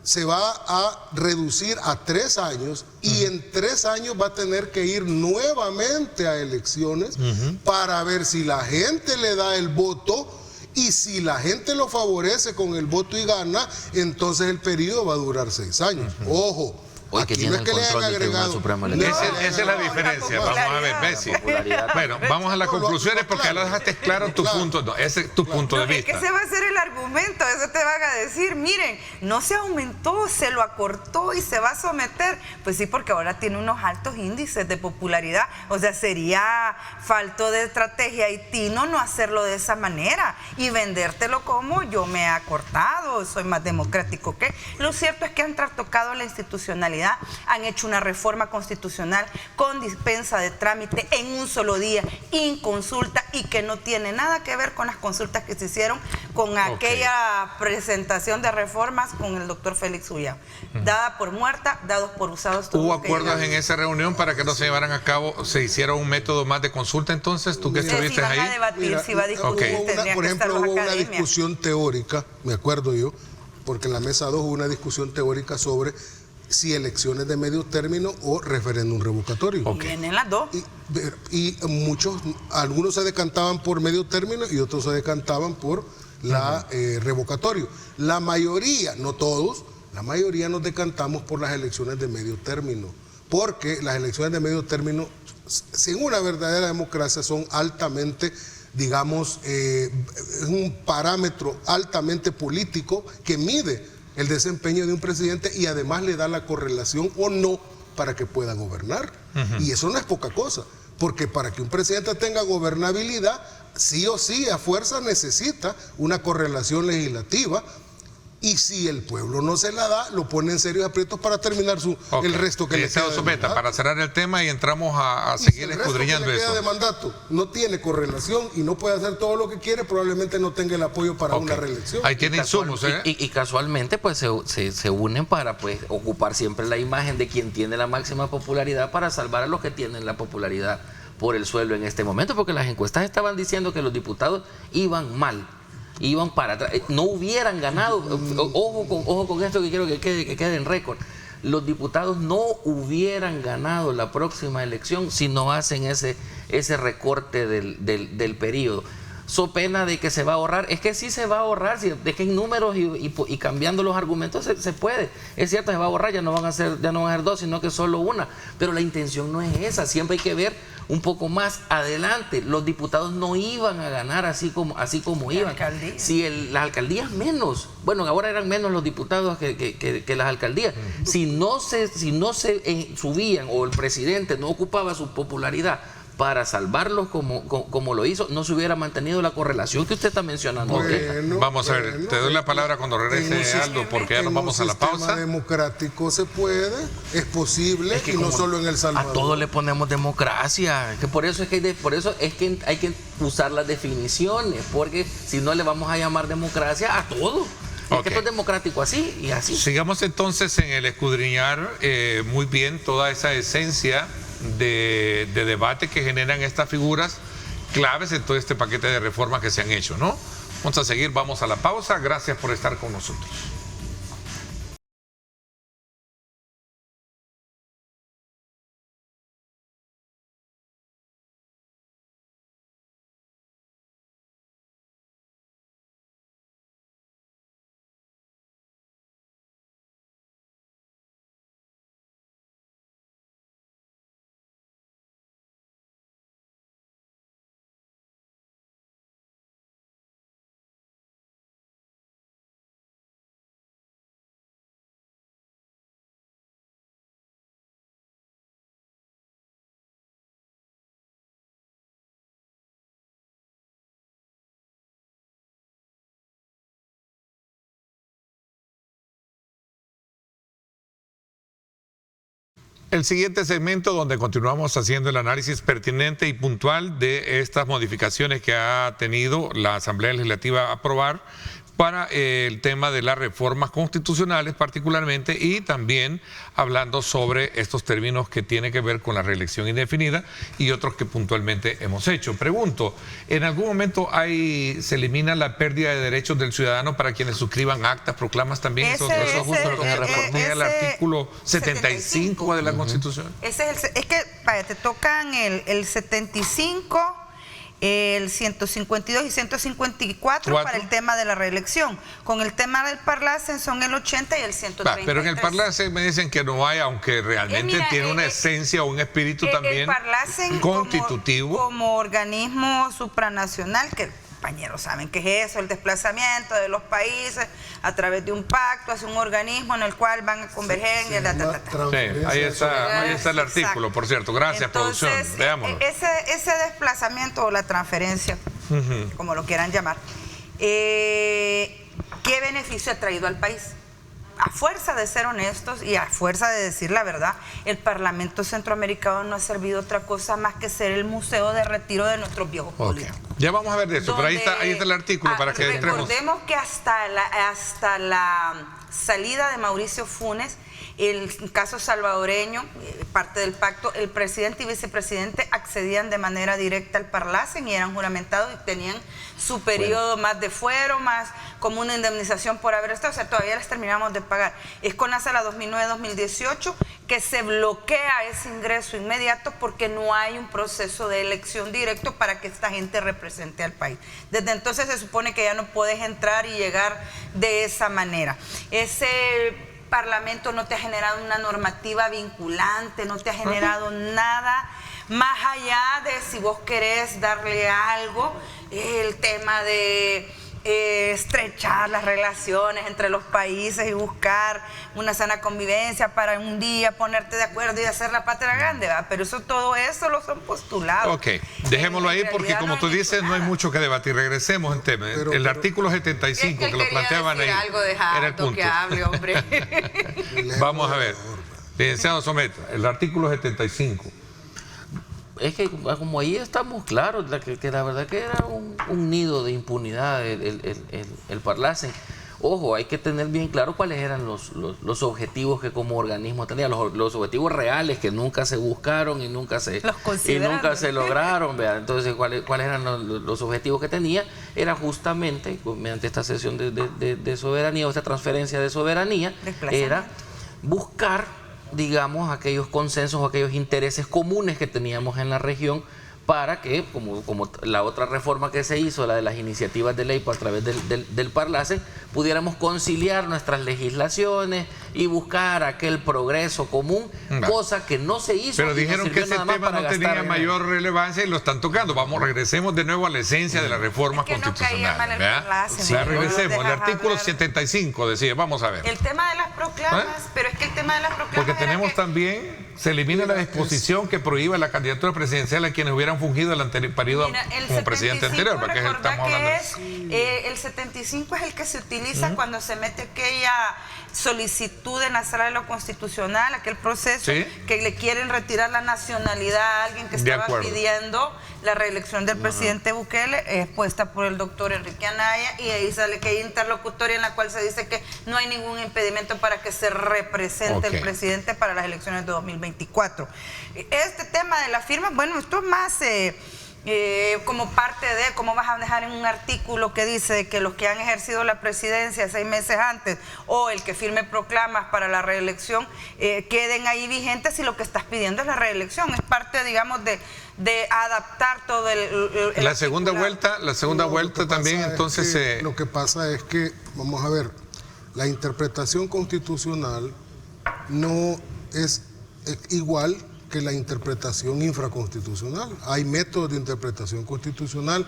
Speaker 10: se va a reducir a 3 años, y en 3 años va a tener que ir nuevamente a elecciones para ver si la gente le da el voto. Y si la gente lo favorece con el voto y gana, entonces el periodo va a durar 6 años. Ojo, aquí no es que le hayan agregado.
Speaker 1: Esa es la diferencia. Vamos a ver, Bessie. Bueno, vamos a las conclusiones, porque ya lo dejaste claro tu punto. No, ese es tu punto de vista.
Speaker 9: Es que ese va a ser el argumento. Eso te van a decir, miren, no se aumentó, se lo acortó y se va a someter. Pues sí, porque ahora tiene unos altos índices de popularidad. O sea, sería falto de estrategia haitino no hacerlo de esa manera y vendértelo como yo me he acortado, soy más democrático que. Lo cierto es que han trastocado la institucionalidad. Han hecho una reforma constitucional con dispensa de trámite en un solo día, inconsulta, y que no tiene nada que ver con las consultas que se hicieron con aquella presentación de reformas con el doctor Félix Ullao. Dada por muerta, dados por usados.
Speaker 1: ¿Hubo acuerdos en esa reunión para que no se llevaran a cabo, se hiciera un método más de consulta entonces? ¿Tú que estuviste ahí?
Speaker 9: Si van a debatir, si va a discutir,
Speaker 10: por ejemplo, hubo una discusión teórica, me acuerdo yo, porque en la mesa 2 hubo una discusión teórica sobre si elecciones de medio término o referéndum revocatorio.
Speaker 9: Okay. Vienen las dos.
Speaker 10: Y algunos se decantaban por medio término y otros se decantaban por la revocatorio. La mayoría, no todos, la mayoría nos decantamos por las elecciones de medio término, porque las elecciones de medio término, sin una verdadera democracia, son altamente, digamos, es un parámetro altamente político que mide el desempeño de un presidente y además le da la correlación o no para que pueda gobernar. Y eso no es poca cosa, porque para que un presidente tenga gobernabilidad, sí o sí, a fuerza necesita una correlación legislativa. Y si el pueblo no se la da, lo pone en serios aprietos para terminar el resto que le queda de mandato.
Speaker 1: Para cerrar el tema y entramos a seguir escudriñando eso.
Speaker 10: El resto que le queda de mandato no tiene correlación y no puede hacer todo lo que quiere, probablemente no tenga el apoyo para una reelección.
Speaker 1: Ahí tiene insumos,
Speaker 8: y casualmente pues se unen para pues ocupar siempre la imagen de quien tiene la máxima popularidad para salvar a los que tienen la popularidad por el suelo en este momento, porque las encuestas estaban diciendo que los diputados iban mal, iban para atrás, no hubieran ganado. Ojo con esto que quiero que quede en récord. Los diputados no hubieran ganado la próxima elección si no hacen ese recorte del periodo. So pena de que se va a ahorrar. Es que sí se va a ahorrar, es que en números y cambiando los argumentos se puede. Es cierto, se va a ahorrar, ya no van a ser dos, sino que solo una. Pero la intención no es esa. Siempre hay que ver un poco más adelante. Los diputados no iban a ganar así como iban. Si las alcaldías menos, bueno, ahora eran menos los diputados que las alcaldías. Si no se subían o el presidente no ocupaba su popularidad para salvarlos como lo hizo, no se hubiera mantenido la correlación que usted está mencionando.
Speaker 1: Bueno, vamos a ver, te doy la palabra cuando regrese Aldo, porque ya nos vamos a la pausa.
Speaker 10: En un sistema democrático se puede, es posible, y no solo en El Salvador.
Speaker 8: A todos le ponemos democracia, que por eso es que hay que usar las definiciones, porque si no le vamos a llamar democracia a todo. Es que esto es democrático así y así.
Speaker 1: Sigamos entonces en el escudriñar muy bien toda esa esencia de debate que generan estas figuras claves en todo este paquete de reformas que se han hecho, ¿no? Vamos a seguir, vamos a la pausa. Gracias por estar con nosotros. El siguiente segmento, donde continuamos haciendo el análisis pertinente y puntual de estas modificaciones que ha tenido la Asamblea Legislativa a aprobar para el tema de las reformas constitucionales particularmente, y también hablando sobre estos términos que tienen que ver con la reelección indefinida y otros que puntualmente hemos hecho. Pregunto, ¿en algún momento se elimina la pérdida de derechos del ciudadano para quienes suscriban actas, proclamas también? Eso es justo lo que se reformé el artículo 75 de la Constitución.
Speaker 9: Es que vaya, te tocan el 75... el 152 y 154 para el tema de la reelección. Con el tema del Parlacen son el 80 y el 133.
Speaker 1: Pero en el Parlacen me dicen que no hay, aunque realmente tiene una esencia o un espíritu también el Parlacen constitutivo.
Speaker 9: Como organismo supranacional, que compañeros saben qué es eso, el desplazamiento de los países a través de un pacto hacia un organismo en el cual van a converger.
Speaker 1: Ahí está el artículo, por cierto. Gracias. Entonces, producción. Veámoslo.
Speaker 9: Ese desplazamiento o la transferencia, como lo quieran llamar, ¿qué beneficio ha traído al país? A fuerza de ser honestos y a fuerza de decir la verdad, el Parlamento Centroamericano no ha servido otra cosa más que ser el museo de retiro de nuestros viejos políticos.
Speaker 1: Ya vamos a ver de eso, pero ahí está el artículo para que entremos.
Speaker 9: Recordemos que hasta la salida de Mauricio Funes, el caso salvadoreño, parte del pacto, el presidente y vicepresidente accedían de manera directa al Parlacen y eran juramentados y tenían su periodo más de fuero, más como una indemnización por haber estado, o sea, todavía les terminamos de pagar. Es con la sala 2009-2018 que se bloquea ese ingreso inmediato porque no hay un proceso de elección directo para que esta gente represente al país. Desde entonces se supone que ya no puedes entrar y llegar de esa manera. Ese Parlamento no te ha generado una normativa vinculante, no te ha generado nada más allá de si vos querés darle algo, el tema de estrechar las relaciones entre los países y buscar una sana convivencia para un día ponerte de acuerdo y hacer la patria grande, ¿verdad? Pero todo eso lo son postulados.
Speaker 1: Ok, dejémoslo ahí porque como tú dices no hay mucho que debatir. Regresemos en tema. El artículo 75 que lo planteaban ahí era el punto.
Speaker 9: Que hable, hombre.
Speaker 1: Vamos a ver, licenciado Someta, el artículo 75.
Speaker 8: Es que como ahí estamos claros, que la verdad que era un nido de impunidad el Parlacen. Ojo, hay que tener bien claro cuáles eran los objetivos que como organismo tenía, los objetivos reales que nunca se buscaron y nunca se lograron. ¿Verdad? Entonces, ¿cuáles eran los objetivos que tenía? Era justamente, mediante esta cesión de soberanía o esta transferencia de soberanía, era buscar, digamos, aquellos consensos o aquellos intereses comunes que teníamos en la región para que, como la otra reforma que se hizo, la de las iniciativas de ley a través del Parlacen, pudiéramos conciliar nuestras legislaciones y buscar aquel progreso común, cosa que no se hizo.
Speaker 1: Pero dijeron que ese tema no tenía mayor relevancia y lo están tocando. Regresemos de nuevo a la esencia de las reformas constitucionales. Regresemos, el artículo 75 decía, vamos a ver.
Speaker 9: El tema de las proclamas, pero es que el tema de las proclamas...
Speaker 1: Porque tenemos también, se elimina la disposición que prohíbe la candidatura presidencial a quienes hubieran fungido el periodo como presidente anterior. Porque estamos hablando
Speaker 9: el 75 es el que se utiliza cuando se mete aquella solicitud en la sala de lo constitucional, aquel proceso que le quieren retirar la nacionalidad a alguien que estaba pidiendo la reelección del presidente Bukele, expuesta por el doctor Enrique Anaya, y ahí sale que hay interlocutoria en la cual se dice que no hay ningún impedimento para que se represente el presidente para las elecciones de 2024. Este tema de la firma, bueno, esto es más... como parte de cómo vas a dejar en un artículo que dice que los que han ejercido la presidencia 6 meses antes o el que firme proclamas para la reelección queden ahí vigentes, y lo que estás pidiendo es la reelección. Es parte, digamos, de adaptar todo el
Speaker 1: la segunda vuelta también. Entonces
Speaker 10: lo que pasa es que, vamos a ver, la interpretación constitucional no es igual que la interpretación infraconstitucional. Hay métodos de interpretación constitucional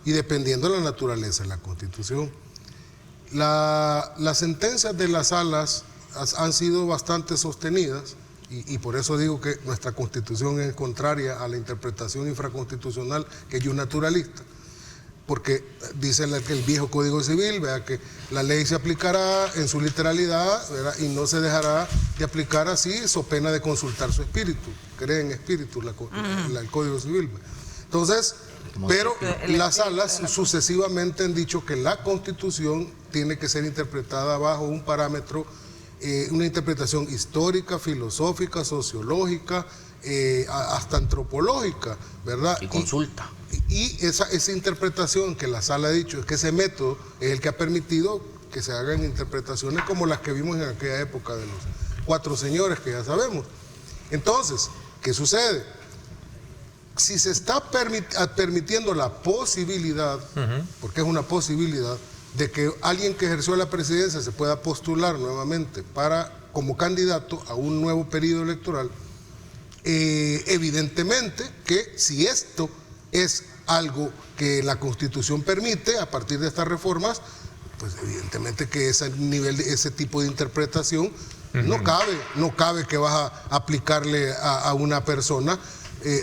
Speaker 10: y dependiendo de la naturaleza de la Constitución. Las sentencias de las salas han sido bastante sostenidas y por eso digo que nuestra Constitución es contraria a la interpretación infraconstitucional, que es naturalista. Porque dice el viejo Código Civil, ¿verdad?, que la ley se aplicará en su literalidad, ¿verdad?, y no se dejará de aplicar así, so pena de consultar su espíritu. Cree en espíritu el Código Civil. Entonces, pero las salas sucesivamente han dicho que la Constitución tiene que ser interpretada bajo un parámetro, una interpretación histórica, filosófica, sociológica, hasta antropológica, ¿verdad?
Speaker 8: Y consulta.
Speaker 10: Y esa interpretación que la sala ha dicho, es que ese método es el que ha permitido que se hagan interpretaciones como las que vimos en aquella época de los 4 señores, que ya sabemos. Entonces, ¿qué sucede? Si se está permitiendo la posibilidad, porque es una posibilidad, de que alguien que ejerció la presidencia se pueda postular nuevamente como candidato a un nuevo periodo electoral, evidentemente que si esto es algo que la Constitución permite a partir de estas reformas, pues evidentemente que ese tipo de interpretación no cabe que vas a aplicarle a una persona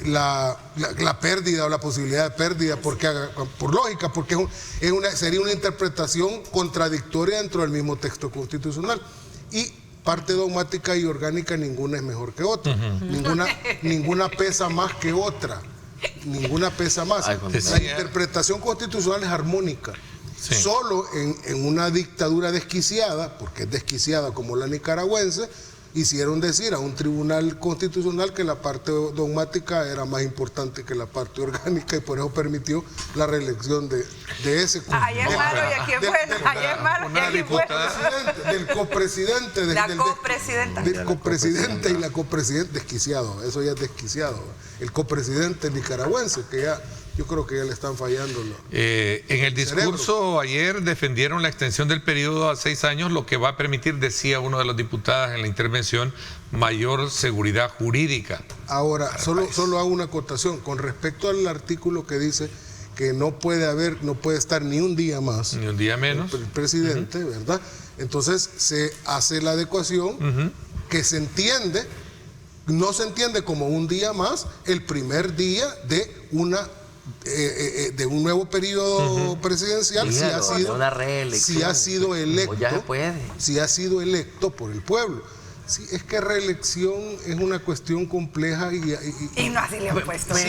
Speaker 10: la pérdida o la posibilidad de pérdida, por lógica, porque sería una interpretación contradictoria dentro del mismo texto constitucional. Y parte dogmática y orgánica, ninguna es mejor que otra, ninguna pesa más que otra. ninguna pesa más.
Speaker 8: Ay,
Speaker 10: La interpretación constitucional es armónica.
Speaker 1: Sí.
Speaker 10: Solo en una dictadura desquiciada, porque es desquiciada como la nicaragüense, hicieron decir a un tribunal constitucional que la parte dogmática era más importante que la parte orgánica y por eso permitió la reelección de ese
Speaker 9: Ahí es malo y aquí es bueno. Ahí es malo y aquí es bueno.
Speaker 10: del copresidente,
Speaker 9: La copresidenta.
Speaker 10: del copresidente y la copresidenta, desquiciado, eso ya es desquiciado. El copresidente nicaragüense, que ya, yo creo que ya le están fallando.
Speaker 1: En el discurso ayer defendieron la extensión del periodo a 6 años, lo que va a permitir, decía uno de los diputados en la intervención, mayor seguridad jurídica.
Speaker 10: Ahora, solo hago una acotación con respecto al artículo que dice que no puede estar ni un día más.
Speaker 1: Ni un día menos.
Speaker 10: El presidente, ¿verdad? Entonces se hace la adecuación que se entiende, no se entiende como un día más el primer día de un nuevo periodo presidencial,
Speaker 8: Dígalo, una
Speaker 10: si ha sido electo,
Speaker 8: ya se puede.
Speaker 10: si ha sido electo por el pueblo. Sí, es que reelección es una cuestión compleja
Speaker 9: y no así le han puesto.
Speaker 10: Sí,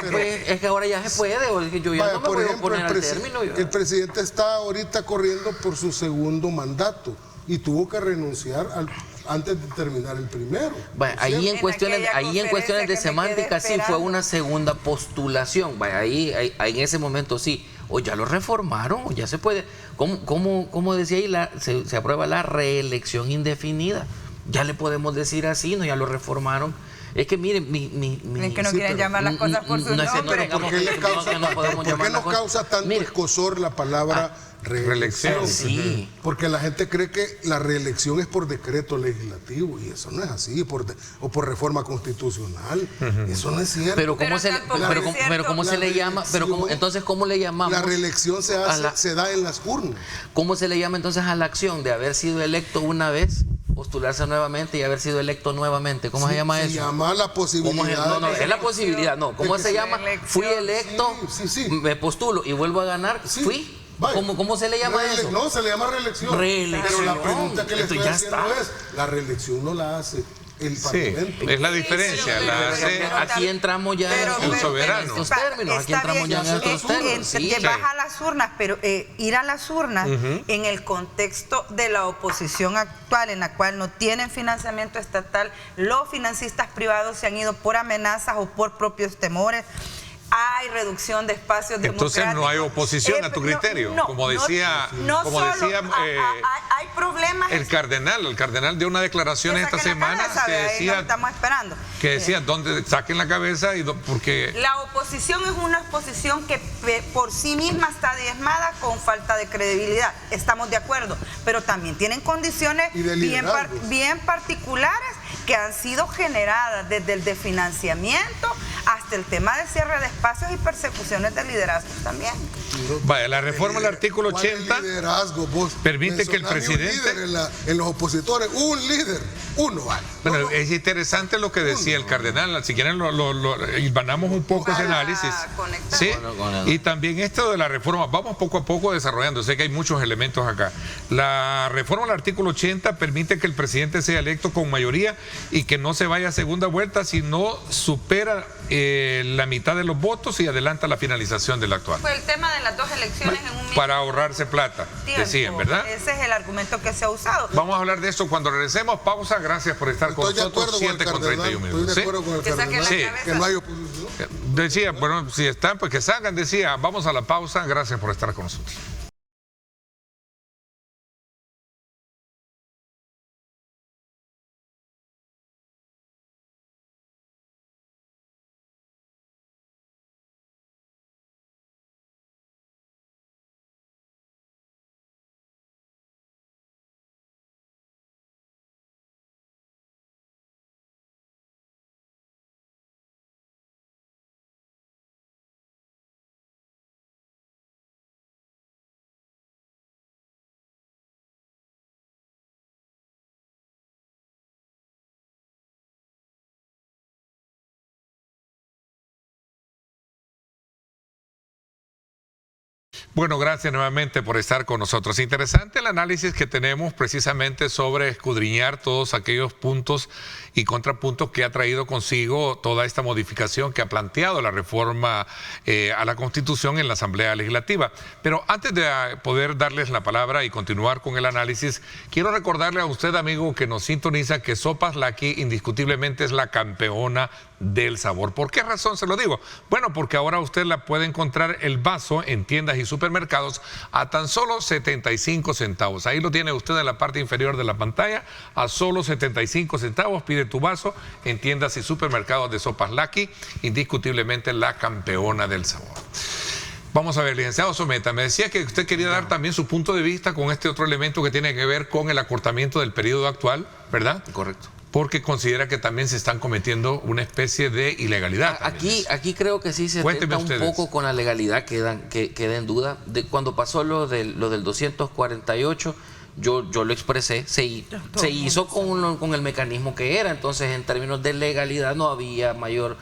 Speaker 10: pero
Speaker 8: es que ahora ya se puede, o es que yo ya no me voy a poner al término.
Speaker 10: El presidente está ahorita corriendo por su segundo mandato y tuvo que renunciar antes de terminar el primero.
Speaker 8: Vaya, ahí en cuestiones de semántica sí fue una segunda postulación. Vaya, ahí en ese momento sí. O ya lo reformaron, o ya se puede. ¿Cómo decía ahí? Se aprueba la reelección indefinida. Ya le podemos decir así, ¿no? Ya lo reformaron. Es que miren,
Speaker 9: es que no quieren llamar las cosas por su nombre.
Speaker 10: ¿Por qué nos causa tanto escozor la palabra reelección?
Speaker 8: Sí.
Speaker 10: Porque la gente cree que la reelección es por decreto legislativo y eso no es así, o por reforma constitucional. Eso no es cierto.
Speaker 8: Pero ¿cómo se le llama? Entonces, ¿cómo le llamamos?
Speaker 10: La reelección se da en las urnas.
Speaker 8: ¿Cómo se le llama entonces a la acción de haber sido electo una vez, postularse nuevamente y haber sido electo nuevamente? ¿Cómo se llama eso?
Speaker 10: Se llama la posibilidad.
Speaker 8: No, es la posibilidad. No, ¿cómo se llama? Fui electo, me postulo y vuelvo a ganar. Fui. ¿Cómo se le llama eso?
Speaker 10: No, se le llama reelección. Pero la pregunta que le estoy haciendo es, la reelección no la hace el Parlamento.
Speaker 1: Sí, es la diferencia.
Speaker 8: Aquí entramos ya
Speaker 1: el soberano.
Speaker 8: En estos términos. Aquí entramos ya en estos términos.
Speaker 9: Te vas a las urnas, pero ir a las urnas en el contexto de la oposición actual, en la cual no tienen financiamiento estatal, los financistas privados se han ido por amenazas o por propios temores. Hay reducción de espacios democráticos.
Speaker 1: Entonces no hay oposición a tu criterio, como decía,
Speaker 9: hay problemas.
Speaker 1: El cardenal dio una declaración esta semana que decía dónde saquen la cabeza y porque
Speaker 9: la oposición es una oposición que por sí misma está diezmada con falta de credibilidad. Estamos de acuerdo, pero también tienen condiciones bien particulares que han sido generadas desde el desfinanciamiento hasta el tema de cierre de espacios y persecuciones de liderazgos también.
Speaker 1: Vaya, la reforma del artículo 80 permite que el presidente...
Speaker 10: Un líder en los opositores, un líder, uno hay.
Speaker 1: Bueno, es interesante lo que decía el cardenal, si quieren hilvanamos un poco ese análisis. ¿Sí? Y también esto de la reforma, vamos poco a poco desarrollando, sé que hay muchos elementos acá. La reforma del artículo 80 permite que el presidente sea electo con mayoría y que no se vaya a segunda vuelta si no supera la mitad de los votos y adelanta la finalización del actual.
Speaker 9: Fue el tema de las dos elecciones en un mismo
Speaker 1: para ahorrarse plata, decían, ¿verdad?
Speaker 9: Ese es el argumento que se ha usado.
Speaker 1: Vamos a hablar de eso cuando regresemos. Pausa, gracias por estar con nosotros. 7:31 minutos.
Speaker 10: Estoy de acuerdo con el cardenal, que no hay oposición.
Speaker 1: Decía, bueno, si están, pues que salgan, decía, vamos a la pausa, gracias por estar con nosotros. Bueno, gracias nuevamente por estar con nosotros. Interesante el análisis que tenemos precisamente sobre escudriñar todos aquellos puntos y contrapuntos que ha traído consigo toda esta modificación que ha planteado la reforma a la Constitución en la Asamblea Legislativa. Pero antes de poder darles la palabra y continuar con el análisis, quiero recordarle a usted, amigo, que nos sintoniza, que Sopas Lucky indiscutiblemente es la campeona del sabor. ¿Por qué razón se lo digo? Bueno, porque ahora usted la puede encontrar el vaso en tiendas y supermercados a tan solo 75 centavos. Ahí lo tiene usted en la parte inferior de la pantalla, a solo 75 centavos. Pide tu vaso en tiendas y supermercados de Sopas Lucky, indiscutiblemente la campeona del sabor. Vamos a ver, licenciado Someta, me decía que usted quería dar también su punto de vista con este otro elemento que tiene que ver con el acortamiento del periodo actual, ¿verdad?
Speaker 8: Correcto.
Speaker 1: Porque considera que también se están cometiendo una especie de ilegalidad.
Speaker 8: Aquí creo que sí se atenta un poco con la legalidad, queda en duda. Cuando pasó lo del 248, yo lo expresé, se hizo con el mecanismo que era, entonces en términos de legalidad no había mayor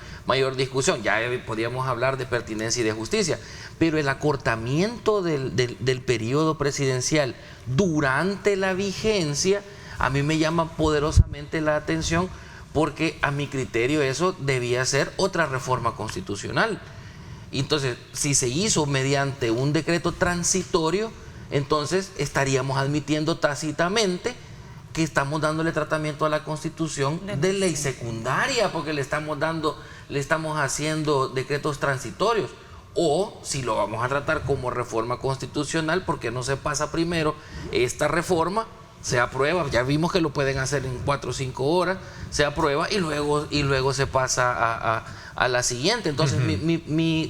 Speaker 8: discusión, ya podíamos hablar de pertinencia y de justicia, pero el acortamiento del periodo presidencial durante la vigencia a mí me llama poderosamente la atención, porque a mi criterio eso debía ser otra reforma constitucional. Entonces, si se hizo mediante un decreto transitorio, entonces estaríamos admitiendo tácitamente que estamos dándole tratamiento a la Constitución de ley secundaria, porque le estamos haciendo decretos transitorios. O si lo vamos a tratar como reforma constitucional, ¿por qué no se pasa primero esta reforma? Se aprueba, ya vimos que lo pueden hacer en 4 o 5 horas, se aprueba y luego se pasa a la siguiente. Entonces,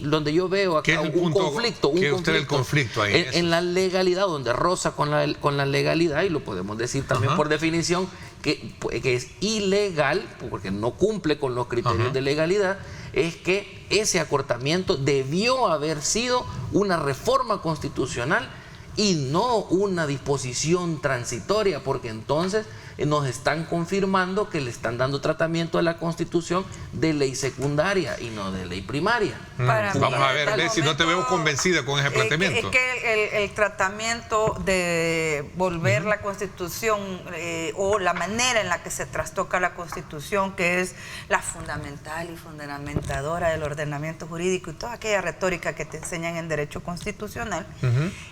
Speaker 8: donde yo veo acá un conflicto ahí, en la legalidad, donde roza con la legalidad, y lo podemos decir también por definición, que es ilegal, porque no cumple con los criterios de legalidad, es que ese acortamiento debió haber sido una reforma constitucional y no una disposición transitoria, porque entonces nos están confirmando que le están dando tratamiento a la Constitución de ley secundaria y no de ley primaria.
Speaker 1: Vamos a ver, si no te veo convencida con ese planteamiento.
Speaker 9: Es que el tratamiento de volver la Constitución o la manera en la que se trastoca la Constitución, que es la fundamental y fundamentadora del ordenamiento jurídico y toda aquella retórica que te enseñan en derecho constitucional,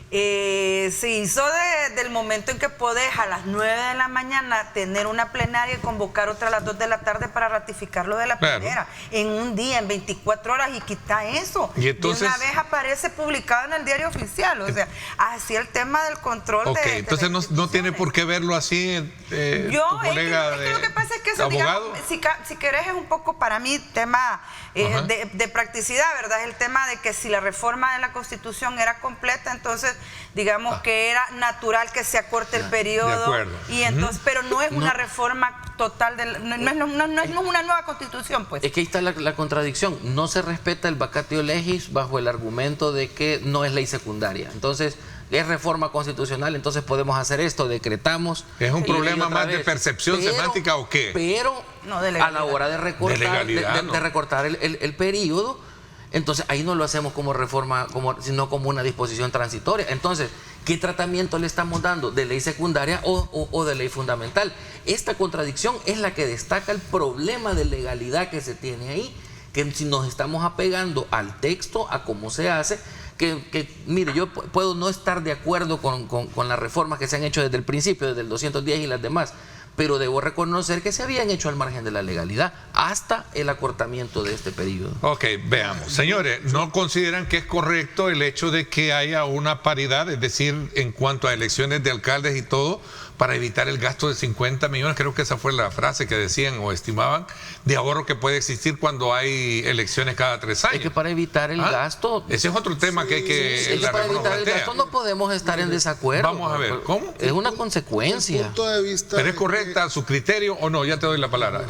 Speaker 9: se hizo desde el momento en que podés a las 9 de la mañana tener una plenaria y convocar otra a las 2 de la tarde para ratificar lo de la primera, en un día, en 24 horas, y quita eso. Y entonces, de una vez aparece publicado en el diario oficial, o sea, así el tema del control
Speaker 1: entonces no tiene por qué verlo así tu colega
Speaker 9: lo que pasa es que eso, digamos, si querés, es un poco para mí tema de practicidad, ¿verdad? Es el tema de que si la reforma de la Constitución era completa, entonces digamos que era natural que se acorte el periodo.
Speaker 1: De acuerdo.
Speaker 9: Y entonces, pero no es una reforma total, no es una nueva Constitución, pues.
Speaker 8: Es que ahí está la contradicción. No se respeta el vacatio legis bajo el argumento de que no es ley secundaria. Entonces, es reforma constitucional, entonces podemos hacer esto, decretamos.
Speaker 1: ¿Es un problema más de percepción semántica o qué?
Speaker 8: Pero a la hora de recortar el periodo, entonces ahí no lo hacemos como reforma, sino como una disposición transitoria. Entonces, ¿qué tratamiento le estamos dando? ¿De ley secundaria o de ley fundamental? Esta contradicción es la que destaca el problema de legalidad que se tiene ahí, que si nos estamos apegando al texto, a cómo se hace, mire, yo puedo no estar de acuerdo con las reformas que se han hecho desde el principio, desde el 210 y las demás, pero debo reconocer que se habían hecho al margen de la legalidad hasta el acortamiento de este periodo.
Speaker 1: Ok, veamos. Señores, ¿no consideran que es correcto el hecho de que haya una paridad, es decir, en cuanto a elecciones de alcaldes y todo, para evitar el gasto de 50 millones, creo que esa fue la frase que decían o estimaban, de ahorro que puede existir cuando hay elecciones cada 3 años?
Speaker 8: Es que para evitar el gasto...
Speaker 1: Ese es otro tema que hay que...
Speaker 8: Es que para evitar el gasto no podemos estar en desacuerdo.
Speaker 1: Vamos a ver, ¿cómo?
Speaker 8: Es una consecuencia.
Speaker 10: Punto de vista.
Speaker 1: ¿Pero es correcta su criterio o no? Ya te doy la palabra.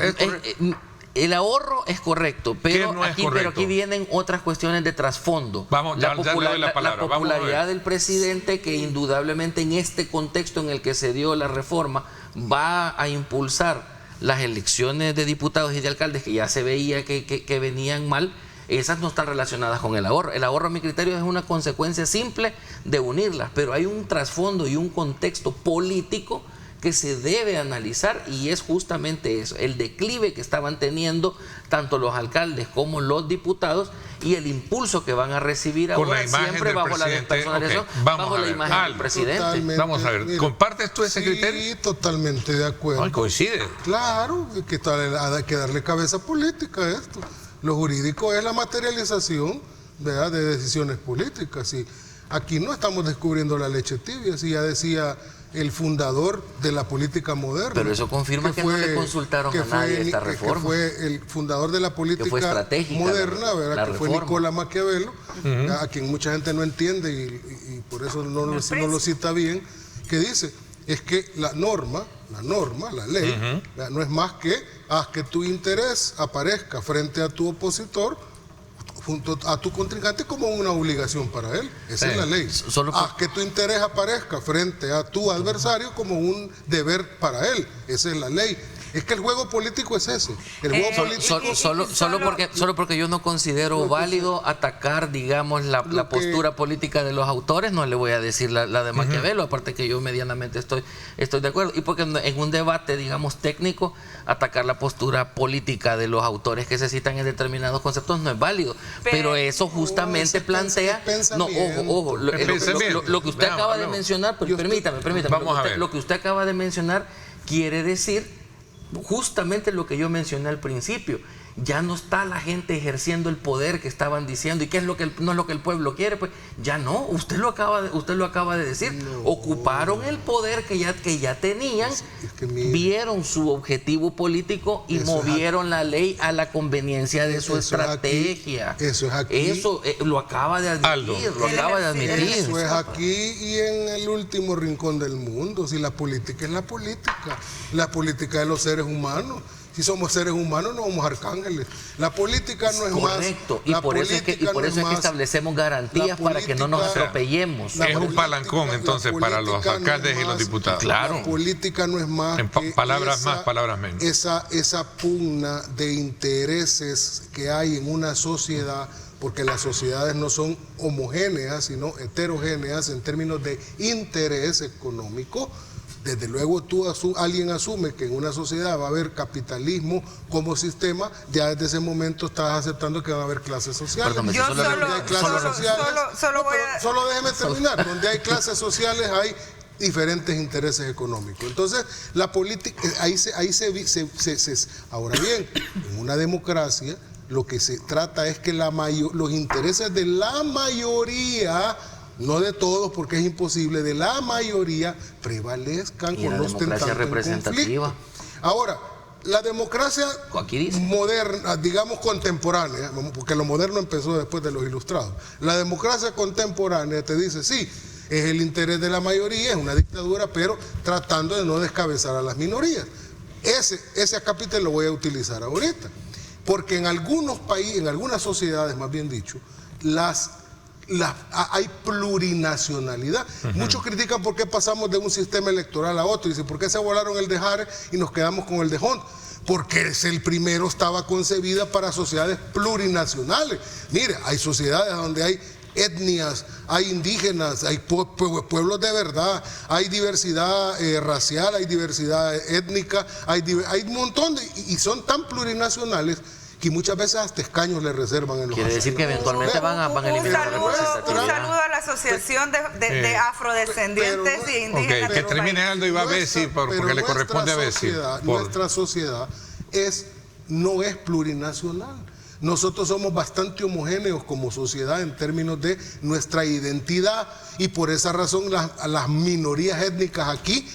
Speaker 8: El ahorro es correcto, pero,
Speaker 1: no es correcto?
Speaker 8: Pero aquí vienen otras cuestiones de trasfondo.
Speaker 1: Vamos, ya le doy la palabra.
Speaker 8: La popularidad del presidente, que indudablemente en este contexto en el que se dio la reforma va a impulsar las elecciones de diputados y de alcaldes, que ya se veía que venían mal. esas no están relacionadas con el ahorro. El ahorro, a mi criterio, es una consecuencia simple de unirlas, pero hay un trasfondo y un contexto político que se debe analizar, y es justamente eso, el declive que estaban teniendo tanto los alcaldes como los diputados y el impulso que van a recibir
Speaker 1: con
Speaker 8: ahora, siempre bajo la despersonalización, bajo la imagen del presidente.
Speaker 10: Totalmente.
Speaker 1: Vamos a ver,
Speaker 10: Mira,
Speaker 1: ¿compartes tú ese criterio?
Speaker 10: Sí, totalmente de acuerdo.
Speaker 1: Ay, coincide.
Speaker 10: Claro, hay que darle cabeza política a esto. Lo jurídico es la materialización, ¿verdad?, de decisiones políticas. Y aquí no estamos descubriendo la leche tibia, si ya decía el fundador de la política moderna.
Speaker 8: Pero eso confirma que no le consultaron a nadie esta reforma.
Speaker 10: Que fue el fundador de la política moderna, ¿verdad? Que fue Nicolás Maquiavelo, a quien mucha gente no entiende y por eso no lo cita bien, que dice, es que la norma, la ley, no es más que haz que tu interés aparezca frente a tu opositor, junto a tu contrincante, como una obligación para él. Esa es la ley. Haz que tu interés aparezca frente a tu adversario como un deber para él. Esa es la ley. Es que el juego político es ese. El juego político
Speaker 8: solo porque yo no considero válido atacar, digamos, la postura política de los autores, no le voy a decir la de Maquiavelo, aparte que yo medianamente estoy de acuerdo. Y porque en un debate, digamos, técnico, atacar la postura política de los autores que se citan en determinados conceptos no es válido. Pero eso justamente plantea... No, ojo, lo que usted acaba de mencionar, permítame. Lo que usted acaba de mencionar quiere decir justamente lo que yo mencioné al principio. Ya no está la gente ejerciendo el poder que estaban diciendo. ¿Y qué es lo que no es lo que el pueblo quiere? Pues ya no, usted lo acaba de decir. No. Ocuparon el poder que ya tenían, vieron su objetivo político y movieron la ley a la conveniencia de su estrategia.
Speaker 10: Eso es aquí.
Speaker 8: Eso lo acaba de admitir.
Speaker 10: Eso es aquí y en el último rincón del mundo. Si la política es la política de los seres humanos. Si somos seres humanos, no somos arcángeles. La política no es más.
Speaker 8: Correcto, y por eso es que establecemos garantías para que no nos atropellemos.
Speaker 1: Es un palancón entonces para los alcaldes y los diputados.
Speaker 8: Claro.
Speaker 10: La política no es más.
Speaker 1: En palabras más, palabras menos.
Speaker 10: Esa pugna de intereses que hay en una sociedad, porque las sociedades no son homogéneas, sino heterogéneas en términos de interés económico. Desde luego alguien asume que en una sociedad va a haber capitalismo como sistema, ya desde ese momento estás aceptando que va a haber clases sociales. Solo déjeme terminar. Donde hay clases sociales hay diferentes intereses económicos. Entonces, la política, ahora bien, en una democracia lo que se trata es que los intereses de la mayoría, no de todos porque es imposible, de la mayoría prevalezcan
Speaker 8: con los
Speaker 10: democracia representativa. Ahora, la democracia moderna, digamos contemporánea, porque lo moderno empezó después de los ilustrados, la democracia contemporánea te dice, sí, es el interés de la mayoría, es una dictadura, pero tratando de no descabezar a las minorías. Ese acápite lo voy a utilizar ahorita, porque en algunos países, en algunas sociedades más bien dicho, hay plurinacionalidad. Muchos critican por qué pasamos de un sistema electoral a otro. Dicen, ¿por qué se volaron el de Jare y nos quedamos con el de Hunt? Porque el primero estaba concebida para sociedades plurinacionales. Mire, hay sociedades donde hay etnias, hay indígenas, hay pueblos de verdad, hay diversidad racial, hay diversidad étnica, hay un montón y son tan plurinacionales que muchas veces hasta escaños le reservan en los
Speaker 8: Quiere decir que eventualmente van a eliminar la representatividad.
Speaker 9: Un saludo a la Asociación de Afrodescendientes y Indígenas.
Speaker 1: Que termine Aldo y va a Bessi, porque le corresponde a Bessi.
Speaker 10: Nuestra sociedad no es plurinacional. Nosotros somos bastante homogéneos como sociedad en términos de nuestra identidad y por esa razón las minorías étnicas aquí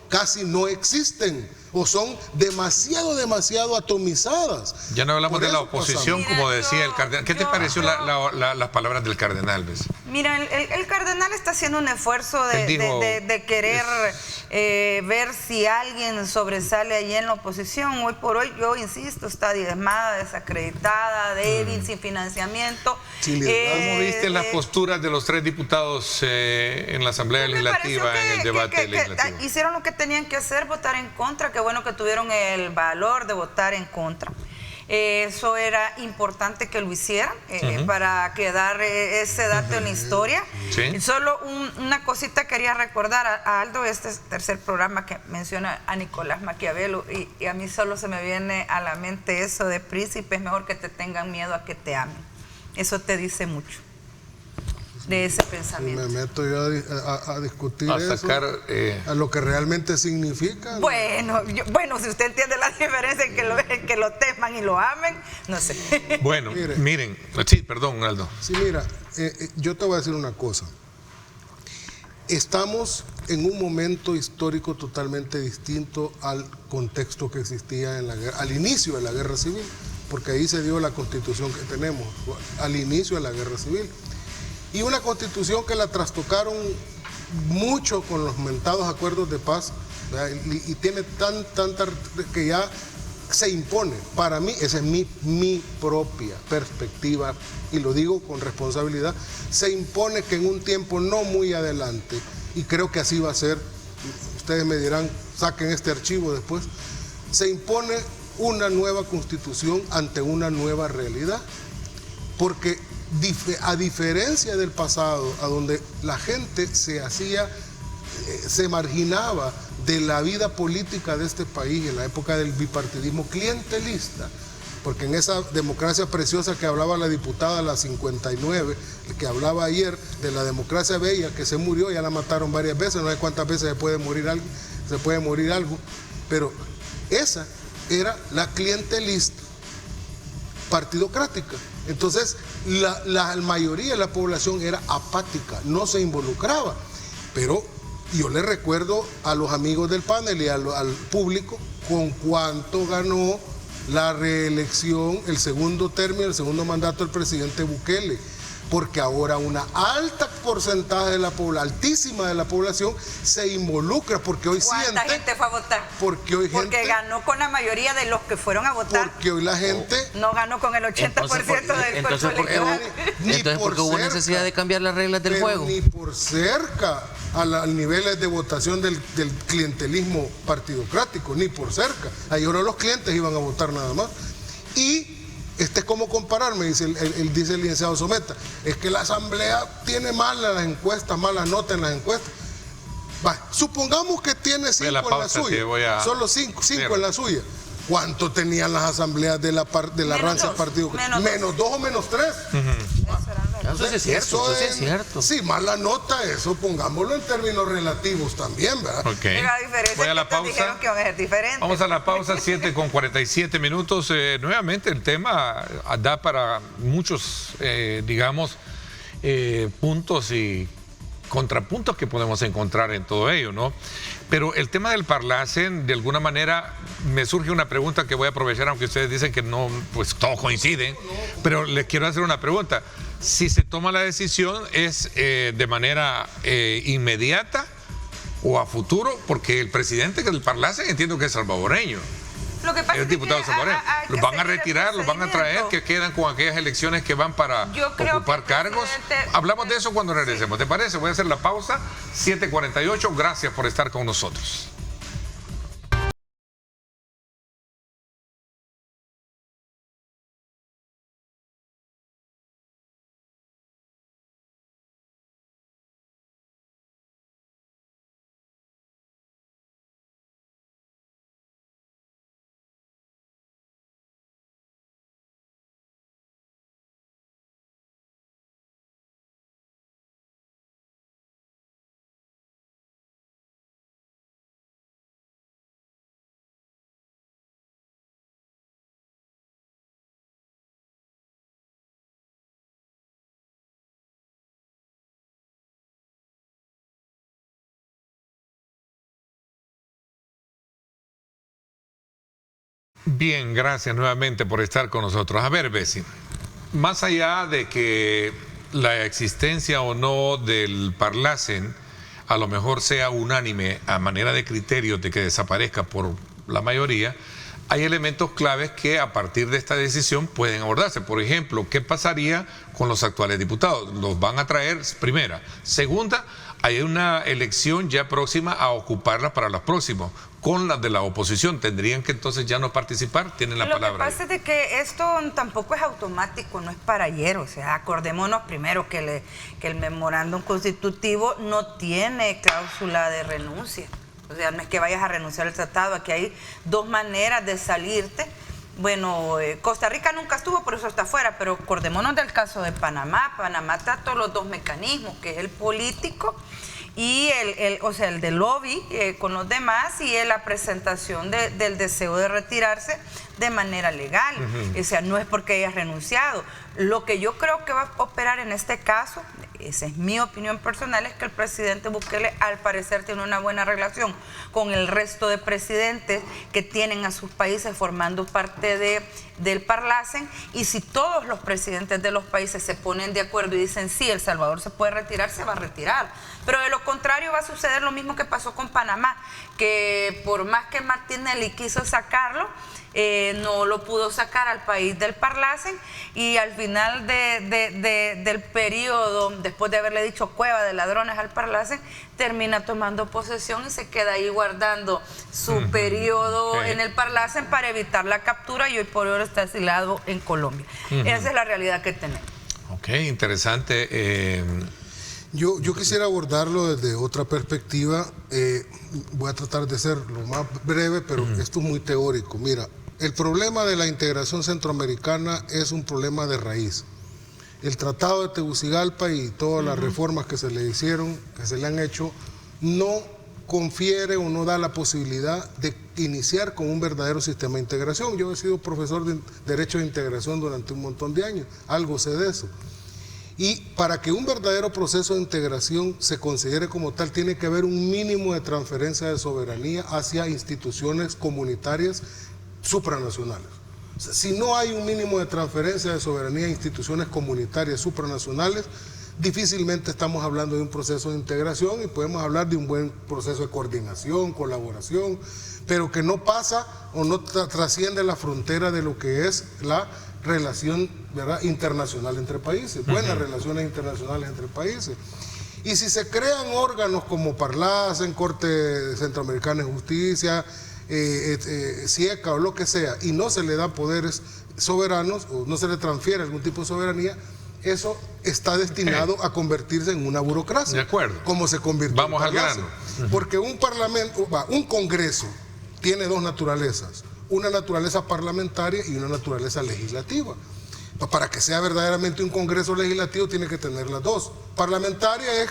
Speaker 10: casi no existen o son demasiado atomizadas.
Speaker 1: Ya no hablamos de la oposición, como decía el cardenal. ¿Qué te pareció las palabras del cardenal, Bessi?
Speaker 9: Mira, el cardenal está haciendo un esfuerzo de querer ver si alguien sobresale ahí en la oposición. Hoy por hoy, yo insisto, está diezmada, desacreditada, débil, sin financiamiento.
Speaker 1: ¿Cómo viste las posturas de los 3 diputados en la Asamblea Legislativa, en el debate legislativo?
Speaker 9: Hicieron lo que tenían que hacer, votar en contra. Qué bueno que tuvieron el valor de votar en contra. Eso era importante que lo hicieran para quedar ese dato en la historia.
Speaker 1: Sí.
Speaker 9: Solo una cosita quería recordar a Aldo, este tercer programa que menciona a Nicolás Maquiavelo, y a mí solo se me viene a la mente eso de príncipe, es mejor que te tengan miedo a que te amen. Eso te dice mucho de ese pensamiento.
Speaker 10: Me meto yo a discutir
Speaker 1: a sacar,
Speaker 10: eso, a lo que realmente significa.
Speaker 9: Bueno, si usted entiende la diferencia en que lo teman y lo amen, no sé.
Speaker 1: Bueno, miren, sí, perdón, Aldo.
Speaker 10: Sí, mira, yo te voy a decir una cosa. Estamos en un momento histórico totalmente distinto al contexto que existía en la guerra, al inicio de la guerra civil, porque ahí se dio la constitución que tenemos, al inicio de la guerra civil. Y una constitución que la trastocaron mucho con los mentados acuerdos de paz, y tiene tanta que ya se impone. Para mí, esa es mi propia perspectiva, y lo digo con responsabilidad, se impone que en un tiempo no muy adelante, y creo que así va a ser, ustedes me dirán, saquen este archivo después, se impone una nueva constitución ante una nueva realidad, porque a diferencia del pasado, a donde la gente se marginaba de la vida política de este país en la época del bipartidismo clientelista, porque en esa democracia preciosa que hablaba la diputada, la 59, que hablaba ayer de la democracia bella que se murió, ya la mataron varias veces, no sé cuántas veces se puede morir algo, pero esa era la clientelista partidocrática. Entonces, la mayoría de la población era apática, no se involucraba. Pero yo le recuerdo a los amigos del panel y al público con cuánto ganó la reelección, el segundo término, el segundo mandato del presidente Bukele. Porque ahora una alta porcentaje de la población, altísima de la población, se involucra, porque hoy siente...
Speaker 9: ¿Cuánta gente fue a votar? Porque ganó con la mayoría de los que fueron a votar.
Speaker 10: Porque hoy la gente...
Speaker 9: No ganó con el 80% del cuerpo electoral.
Speaker 8: Entonces, ¿por qué hubo necesidad de cambiar las reglas del juego?
Speaker 10: Ni por cerca al niveles de votación del clientelismo partidocrático, ni por cerca. Ahí ahora los clientes iban a votar nada más. Y... es como compararme, dice el licenciado Someta, es que la asamblea tiene malas las encuestas, malas notas en las encuestas. Supongamos que tiene 5 en la suya, solo 5 en la suya. ¿Cuánto tenían las asambleas de la rancia partido? Menos 2 o menos 3.
Speaker 8: Eso sí es cierto, eso sí es cierto.
Speaker 10: Sí, mala nota, eso pongámoslo en términos relativos también, ¿verdad?
Speaker 1: Okay. Voy a la pausa. Vamos a la pausa, 7:47 minutos. Nuevamente el tema da para muchos, puntos y contrapuntos que podemos encontrar en todo ello, ¿no? Pero el tema del Parlacen, de alguna manera, me surge una pregunta que voy a aprovechar, aunque ustedes dicen que no, pues todos coinciden, pero les quiero hacer una pregunta. Si se toma la decisión, ¿es de manera inmediata o a futuro? Porque el presidente del Parlacen entiendo que es salvadoreño.
Speaker 9: Lo que pasa
Speaker 1: es diputado salvadoreño. ¿Los van a retirar, los van a traer, que quedan con aquellas elecciones que van para ocupar cargos? Hablamos de eso cuando regresemos. ¿Te parece? Voy a hacer la pausa, 7:48. Gracias por estar con nosotros. Bien, gracias nuevamente por estar con nosotros. A ver, Bessie, más allá de que la existencia o no del Parlacen a lo mejor sea unánime a manera de criterio de que desaparezca por la mayoría, hay elementos claves que a partir de esta decisión pueden abordarse. Por ejemplo, ¿qué pasaría con los actuales diputados? ¿Los van a traer? Primera. Segunda, hay una elección ya próxima a ocuparla para los próximos. con las de la oposición. ¿Tendrían que entonces ya no participar? Tienen la palabra.
Speaker 9: Lo que pasa es de que esto tampoco es automático, no es para ayer. O sea, acordémonos primero que el memorándum constitutivo no tiene cláusula de renuncia. O sea, no es que vayas a renunciar al tratado. Aquí hay dos maneras de salirte. Bueno, Costa Rica nunca estuvo, por eso está afuera, pero acordémonos del caso de Panamá. Panamá trató los dos mecanismos, que es el político y el de lobby con los demás, y la presentación del deseo de retirarse de manera legal. O sea, no es porque hayas renunciado. Lo que yo creo que va a operar en este caso, esa es mi opinión personal, es que el presidente Bukele al parecer tiene una buena relación con el resto de presidentes que tienen a sus países formando parte del Parlacen, y si todos los presidentes de los países se ponen de acuerdo y dicen sí, El Salvador se puede retirar, se va a retirar. Pero de lo contrario va a suceder lo mismo que pasó con Panamá, que por más que Martinelli quiso sacarlo, no lo pudo sacar al país del Parlacen, y al final del periodo, después de haberle dicho cueva de ladrones al Parlacen, termina tomando posesión y se queda ahí guardando su periodo en el Parlacen para evitar la captura, y hoy por hoy está asilado en Colombia. Esa es la realidad que tenemos.
Speaker 1: Ok, interesante.
Speaker 10: Yo quisiera abordarlo desde otra perspectiva. Voy a tratar de ser lo más breve, pero esto es muy teórico. Mira, el problema de la integración centroamericana es un problema de raíz. El Tratado de Tegucigalpa y todas las reformas que se le hicieron, que se le han hecho, no confiere o no da la posibilidad de iniciar con un verdadero sistema de integración. Yo he sido profesor de Derecho de Integración durante un montón de años, algo sé de eso. Y para que un verdadero proceso de integración se considere como tal, tiene que haber un mínimo de transferencia de soberanía hacia instituciones comunitarias supranacionales. O sea, si no hay un mínimo de transferencia de soberanía a instituciones comunitarias supranacionales, difícilmente estamos hablando de un proceso de integración, y podemos hablar de un buen proceso de coordinación, colaboración, pero que no pasa o no trasciende la frontera de lo que es la relación, ¿verdad?, internacional entre países, buenas relaciones internacionales entre países. Y si se crean órganos como Parlacen, Corte Centroamericana de Justicia, CIECA o lo que sea, y no se le da poderes soberanos o no se le transfiere algún tipo de soberanía, eso está destinado a convertirse en una burocracia.
Speaker 1: De acuerdo.
Speaker 10: Como se convirtió.
Speaker 1: Vamos al grano.
Speaker 10: Porque un parlamento, un congreso tiene dos naturalezas, una naturaleza parlamentaria y una naturaleza legislativa. Para que sea verdaderamente un congreso legislativo tiene que tener las dos. Parlamentaria es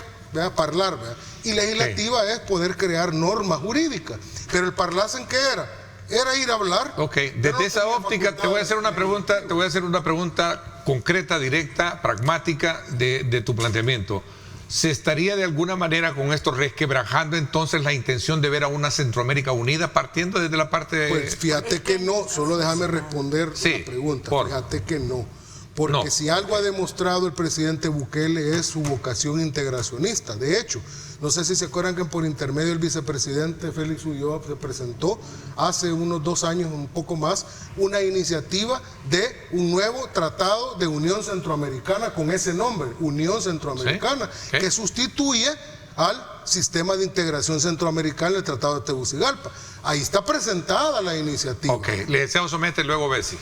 Speaker 10: hablar, y legislativa es poder crear normas jurídicas. Pero el Parlacen, ¿qué era? Era ir a hablar.
Speaker 1: Ok, desde esa óptica te voy a hacer una pregunta concreta, directa, pragmática de tu planteamiento. ¿Se estaría de alguna manera con esto resquebrajando entonces la intención de ver a una Centroamérica unida partiendo desde la parte de...
Speaker 10: Pues fíjate que no, solo déjame responder la pregunta. Fíjate que no. Porque si algo ha demostrado el presidente Bukele es su vocación integracionista. De hecho, no sé si se acuerdan que por intermedio del vicepresidente Félix Ulloa se presentó hace unos 2 años, un poco más, una iniciativa de un nuevo tratado de Unión Centroamericana con ese nombre, Unión Centroamericana, que sustituye al sistema de integración centroamericana del Tratado de Tegucigalpa. Ahí está presentada la iniciativa.
Speaker 1: Ok, le deseamos someter luego Bessi.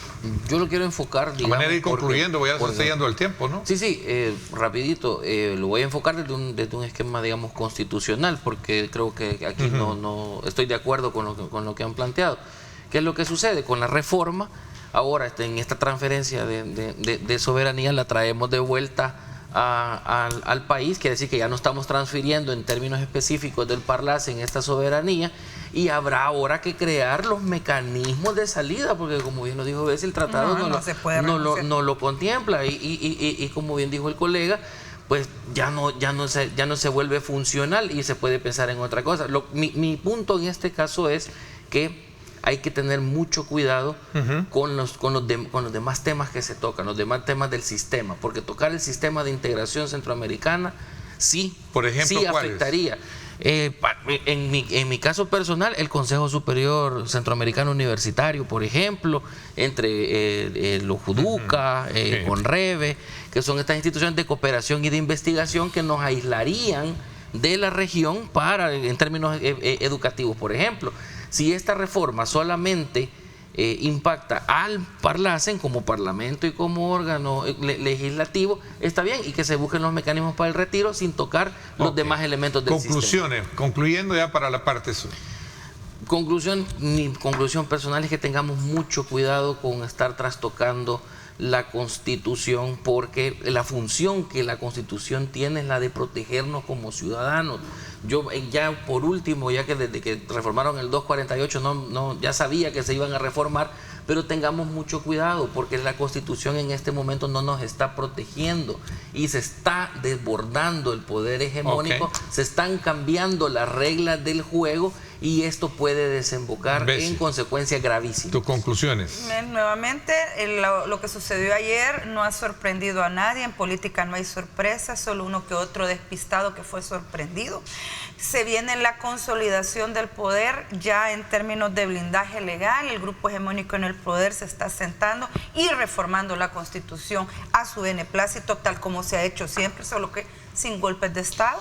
Speaker 8: Yo lo quiero enfocar, digamos...
Speaker 1: A manera de ir concluyendo, ya se está yendo el tiempo, ¿no?
Speaker 8: Sí, rapidito, lo voy a enfocar desde un esquema, digamos, constitucional, porque creo que aquí no estoy de acuerdo con lo que han planteado. ¿Qué es lo que sucede? Con la reforma, ahora en esta transferencia de soberanía la traemos de vuelta al país, quiere decir que ya no estamos transfiriendo en términos específicos del Parlacen esta soberanía, y habrá ahora que crear los mecanismos de salida, porque como bien lo dijo Bessi, el tratado no lo contempla, y como bien dijo el colega, pues ya no se vuelve funcional y se puede pensar en otra cosa. Mi punto en este caso es que hay que tener mucho cuidado con los demás temas que se tocan, los demás temas del sistema, porque tocar el sistema de integración centroamericana sí,
Speaker 1: por ejemplo,
Speaker 8: sí afectaría. En mi caso personal, el Consejo Superior Centroamericano Universitario, por ejemplo, entre los Juduca, CONREVE, que son estas instituciones de cooperación y de investigación que nos aislarían de la región en términos educativos, por ejemplo. Si esta reforma solamente impacta al Parlacen como parlamento y como órgano legislativo, está bien, y que se busquen los mecanismos para el retiro sin tocar los demás elementos del
Speaker 1: Conclusiones,
Speaker 8: sistema.
Speaker 1: Concluyendo ya para la parte sur.
Speaker 8: Mi conclusión personal es que tengamos mucho cuidado con estar trastocando la Constitución, porque la función que la Constitución tiene es la de protegernos como ciudadanos. Yo ya por último, ya que desde que reformaron el 248 ya sabía que se iban a reformar, pero tengamos mucho cuidado porque la Constitución en este momento no nos está protegiendo y se está desbordando el poder hegemónico, se están cambiando las reglas del juego y esto puede desembocar en consecuencias gravísimas.
Speaker 1: ¿Tus conclusiones?
Speaker 9: Nuevamente, lo que sucedió ayer no ha sorprendido a nadie. En política no hay sorpresa, solo uno que otro despistado que fue sorprendido. Se viene la consolidación del poder ya en términos de blindaje legal. El grupo hegemónico en el poder se está sentando y reformando la Constitución a su beneplácito, tal como se ha hecho siempre, solo que sin golpes de Estado.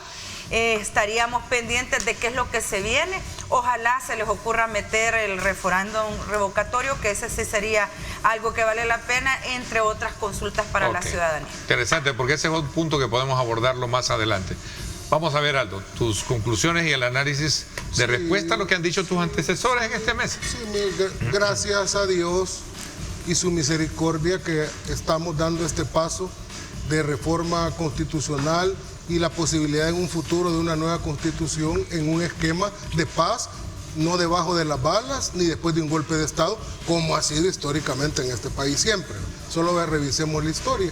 Speaker 9: Estaríamos pendientes de qué es lo que se viene. Ojalá se les ocurra meter el referéndum revocatorio, que ese sí sería algo que vale la pena, entre otras consultas para la ciudadanía.
Speaker 1: Interesante, porque ese es un punto que podemos abordarlo más adelante. Vamos a ver, Aldo, tus conclusiones y el análisis de respuesta a lo que han dicho tus antecesores en este mes.
Speaker 10: Sí, gracias a Dios y su misericordia que estamos dando este paso de reforma constitucional y la posibilidad en un futuro de una nueva constitución en un esquema de paz, no debajo de las balas ni después de un golpe de Estado, como ha sido históricamente en este país siempre. Solo revisemos la historia.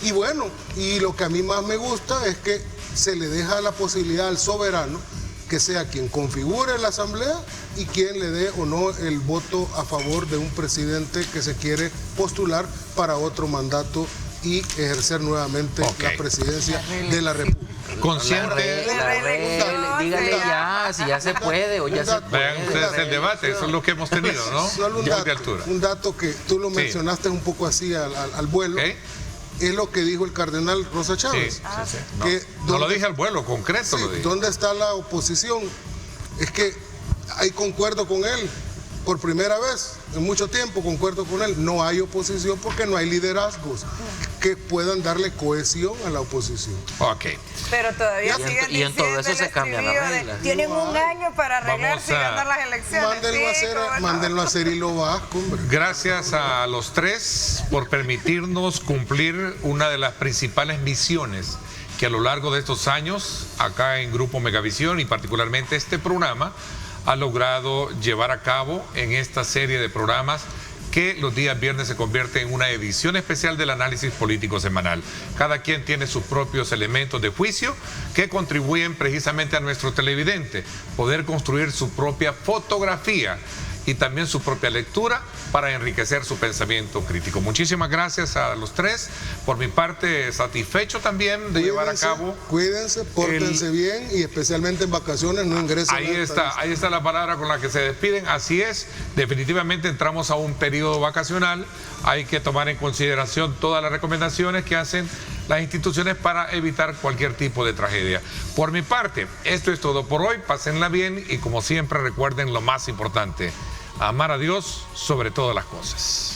Speaker 10: Y bueno, y lo que a mí más me gusta es que se le deja la posibilidad al soberano que sea quien configure la asamblea y quien le dé o no el voto a favor de un presidente que se quiere postular para otro mandato y ejercer nuevamente la presidencia de la República.
Speaker 1: Consciente.
Speaker 8: Dígale ya, si ya se puede o ya se puede.
Speaker 1: Vean ustedes el debate, eso es lo que hemos tenido, ¿no?
Speaker 10: Solo un dato que tú lo mencionaste un poco así al vuelo. Es lo que dijo el cardenal Rosa Chávez.
Speaker 1: No lo dije al vuelo, concreto lo dije.
Speaker 10: ¿Dónde está la oposición? Es que ahí concuerdo con él. Por primera vez en mucho tiempo concuerdo con él. No hay oposición porque no hay liderazgos que puedan darle cohesión a la oposición.
Speaker 9: Pero todavía siguen diciendo,
Speaker 8: y en todo eso se cambian las reglas.
Speaker 9: Tienen un año para arreglarse y ganar las elecciones.
Speaker 10: Mándenlo a hacer y lo vasco, hombre.
Speaker 1: Gracias a los tres por permitirnos cumplir una de las principales misiones que a lo largo de estos años, acá en Grupo Megavisión y particularmente este programa, ha logrado llevar a cabo en esta serie de programas que los días viernes se convierte en una edición especial del análisis político semanal. Cada quien tiene sus propios elementos de juicio que contribuyen precisamente a nuestro televidente poder construir su propia fotografía y también su propia lectura para enriquecer su pensamiento crítico. Muchísimas gracias a los tres. Por mi parte, satisfecho también de llevar a cabo.
Speaker 10: Cuídense, pórtense bien y especialmente en vacaciones no ingresen.
Speaker 1: Ahí está la palabra con la que se despiden. Así es, definitivamente entramos a un periodo vacacional. Hay que tomar en consideración todas las recomendaciones que hacen las instituciones para evitar cualquier tipo de tragedia. Por mi parte, esto es todo por hoy. Pásenla bien y como siempre recuerden lo más importante: amar a Dios sobre todas las cosas.